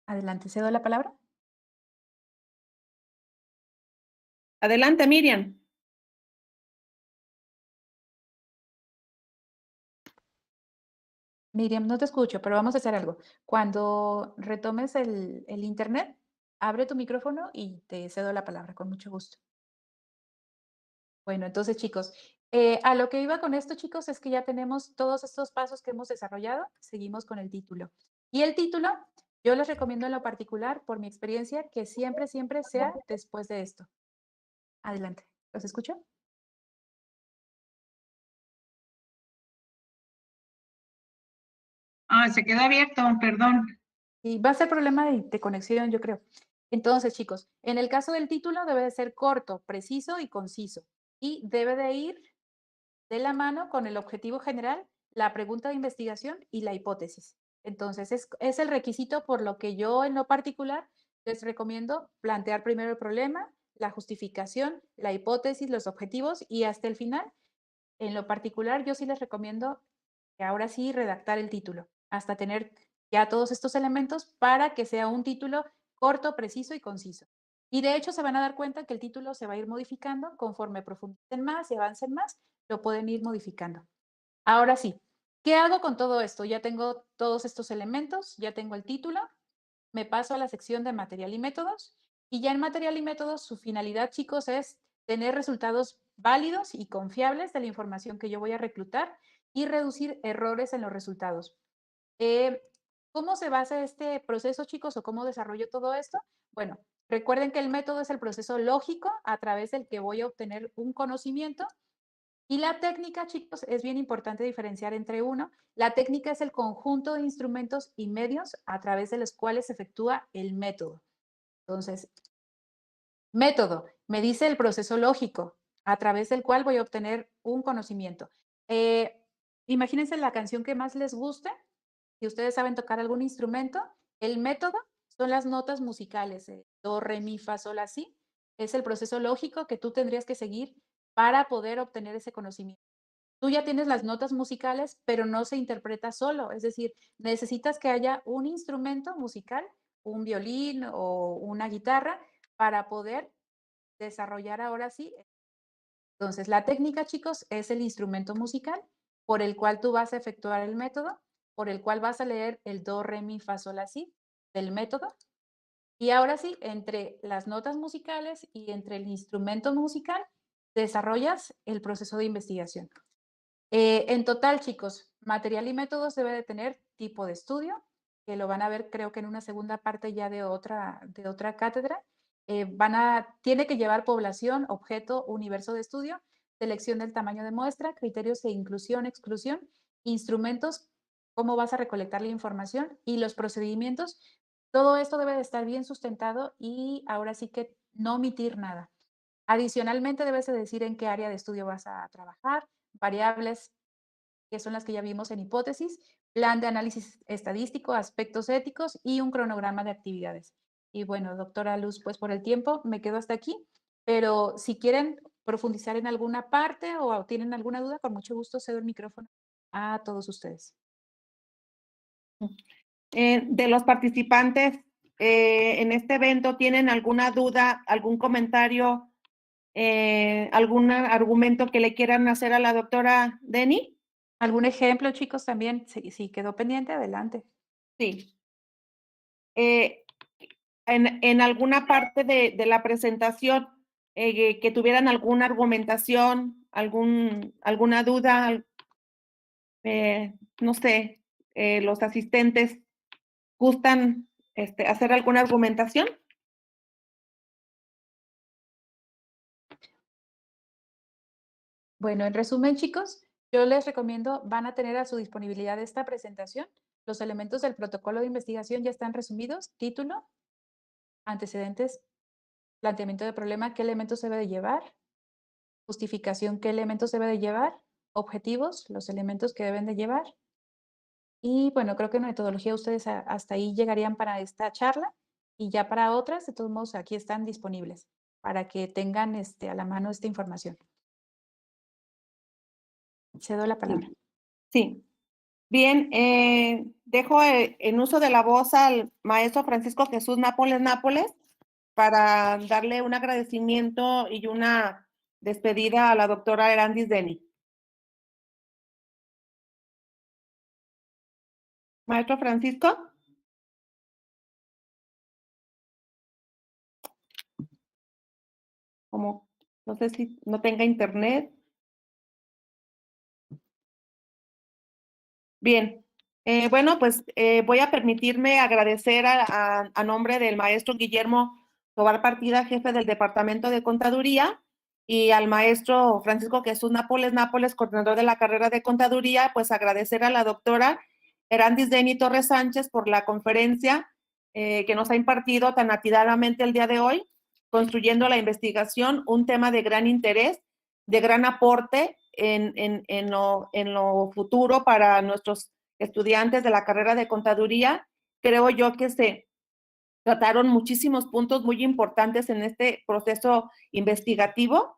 Speaker 3: Adelante, cedo la palabra.
Speaker 2: Adelante, Miriam.
Speaker 3: Miriam, no te escucho, pero vamos a hacer algo. Cuando retomes el internet, abre tu micrófono y te cedo la palabra con mucho gusto. Bueno, entonces, chicos, a lo que iba con esto, chicos, es que ya tenemos todos estos pasos que hemos desarrollado. Seguimos con el título. Y el título, yo les recomiendo en lo particular, por mi experiencia, que siempre, siempre sea después de esto. Adelante. ¿Los escucho?
Speaker 5: Ah, se quedó abierto, perdón.
Speaker 3: Y va a ser problema de conexión, yo creo. Entonces, chicos, en el caso del título debe de ser corto, preciso y conciso. Y debe de ir de la mano con el objetivo general, la pregunta de investigación y la hipótesis. Entonces, es el requisito por lo que yo en lo particular les recomiendo plantear primero el problema, la justificación, la hipótesis, los objetivos y hasta el final. En lo particular, yo sí les recomiendo que ahora sí redactar el título, hasta tener ya todos estos elementos para que sea un título corto, preciso y conciso. Y de hecho se van a dar cuenta que el título se va a ir modificando conforme profundicen más y avancen más, lo pueden ir modificando. Ahora sí, ¿qué hago con todo esto? Ya tengo todos estos elementos, ya tengo el título, me paso a la sección de material y métodos y ya en material y métodos su finalidad, chicos, es tener resultados válidos y confiables de la información que yo voy a reclutar y reducir errores en los resultados. Eh, ¿Cómo se basa este proceso, chicos, o cómo desarrollo todo esto? Bueno, recuerden que el método es el proceso lógico a través del que voy a obtener un conocimiento y la técnica, chicos, es bien importante diferenciar entre uno. La técnica es el conjunto de instrumentos y medios a través de los cuales se efectúa el método. Entonces, método, me dice el proceso lógico a través del cual voy a obtener un conocimiento. Imagínense la canción que más les guste. Si ustedes saben tocar algún instrumento, el método son las notas musicales, do, re, mi, fa, sol, la, si. Es el proceso lógico que tú tendrías que seguir para poder obtener ese conocimiento. Tú ya tienes las notas musicales, pero no se interpreta solo, es decir, necesitas que haya un instrumento musical, un violín o una guitarra, para poder desarrollar ahora sí. Entonces, la técnica, chicos, es el instrumento musical por el cual tú vas a efectuar el método, por el cual vas a leer el do, re, mi, fa, sol, la, si del método. Y ahora sí, entre las notas musicales y entre el instrumento musical, desarrollas el proceso de investigación. En total, chicos, material y métodos debe de tener tipo de estudio, que lo van a ver creo que en una segunda parte ya de otra cátedra. Tiene que llevar población, objeto, universo de estudio, selección del tamaño de muestra, criterios de inclusión, exclusión, instrumentos, cómo vas a recolectar la información y los procedimientos. Todo esto debe de estar bien sustentado y ahora sí que no omitir nada. Adicionalmente, debes de decir en qué área de estudio vas a trabajar, variables, que son las que ya vimos en hipótesis, plan de análisis estadístico, aspectos éticos y un cronograma de actividades. Y bueno, doctora Luz, pues por el tiempo me quedo hasta aquí, pero si quieren profundizar en alguna parte o tienen alguna duda, con mucho gusto cedo el micrófono a todos ustedes.
Speaker 2: De los participantes en este evento, ¿tienen alguna duda, algún comentario, algún argumento que le quieran hacer a la doctora Denny?
Speaker 3: ¿Algún ejemplo, chicos, también? Si quedó pendiente, adelante.
Speaker 2: Sí. En alguna parte de la presentación, que tuvieran alguna argumentación, alguna duda, no sé, los asistentes gustan hacer alguna argumentación.
Speaker 3: Bueno, en resumen, chicos, yo les recomiendo, van a tener a su disponibilidad esta presentación. Los elementos del protocolo de investigación ya están resumidos, título, antecedentes, planteamiento de problema, qué elementos debe de llevar, justificación, qué elementos debe de llevar, objetivos, los elementos que deben de llevar. Y bueno, creo que en metodología ustedes hasta ahí llegarían para esta charla y ya para otras, de todos modos, aquí están disponibles para que tengan a la mano esta información. Cedo la palabra.
Speaker 2: Sí. Bien, dejo en uso de la voz al maestro Francisco Jesús Nápoles para darle un agradecimiento y una despedida a la doctora Erandis Denny. Maestro Francisco. Como No sé si no tenga internet. Bien. Bueno, pues voy a permitirme agradecer a nombre del maestro Guillermo Tobar Partida, jefe del Departamento de Contaduría, y al maestro Francisco Jesús Nápoles, coordinador de la carrera de Contaduría, pues agradecer a la doctora Erandis Deni Torres Sánchez por la conferencia que nos ha impartido tan atidadamente el día de hoy, construyendo la investigación, un tema de gran interés, de gran aporte en lo futuro para nuestros estudiantes de la carrera de contaduría. Creo yo que se trataron muchísimos puntos muy importantes en este proceso investigativo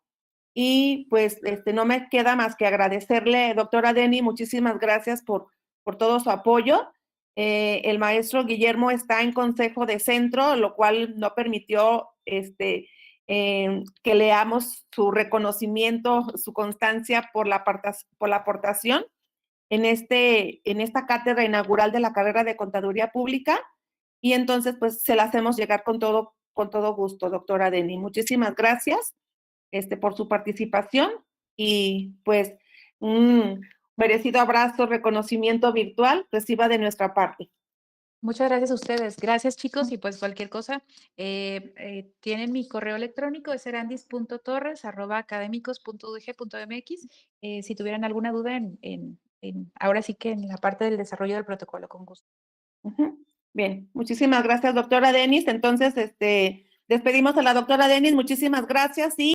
Speaker 2: y pues no me queda más que agradecerle, doctora Deni, muchísimas gracias por todo su apoyo. El maestro Guillermo está en consejo de centro, lo cual no permitió que leamos su reconocimiento, su constancia por la aportación en esta cátedra inaugural de la carrera de Contaduría Pública, y entonces pues se la hacemos llegar con todo gusto, doctora Deni. Muchísimas gracias por su participación y pues un merecido abrazo, reconocimiento virtual, reciba de nuestra parte.
Speaker 3: Muchas gracias a ustedes. Gracias, chicos. Y pues cualquier cosa, tienen mi correo electrónico, es erandis.torres@academicos.udg.mx. Si tuvieran alguna duda ahora sí que en la parte del desarrollo del protocolo, con gusto.
Speaker 2: Bien, muchísimas gracias, doctora Denis. Entonces, despedimos a la doctora Denis. Muchísimas gracias y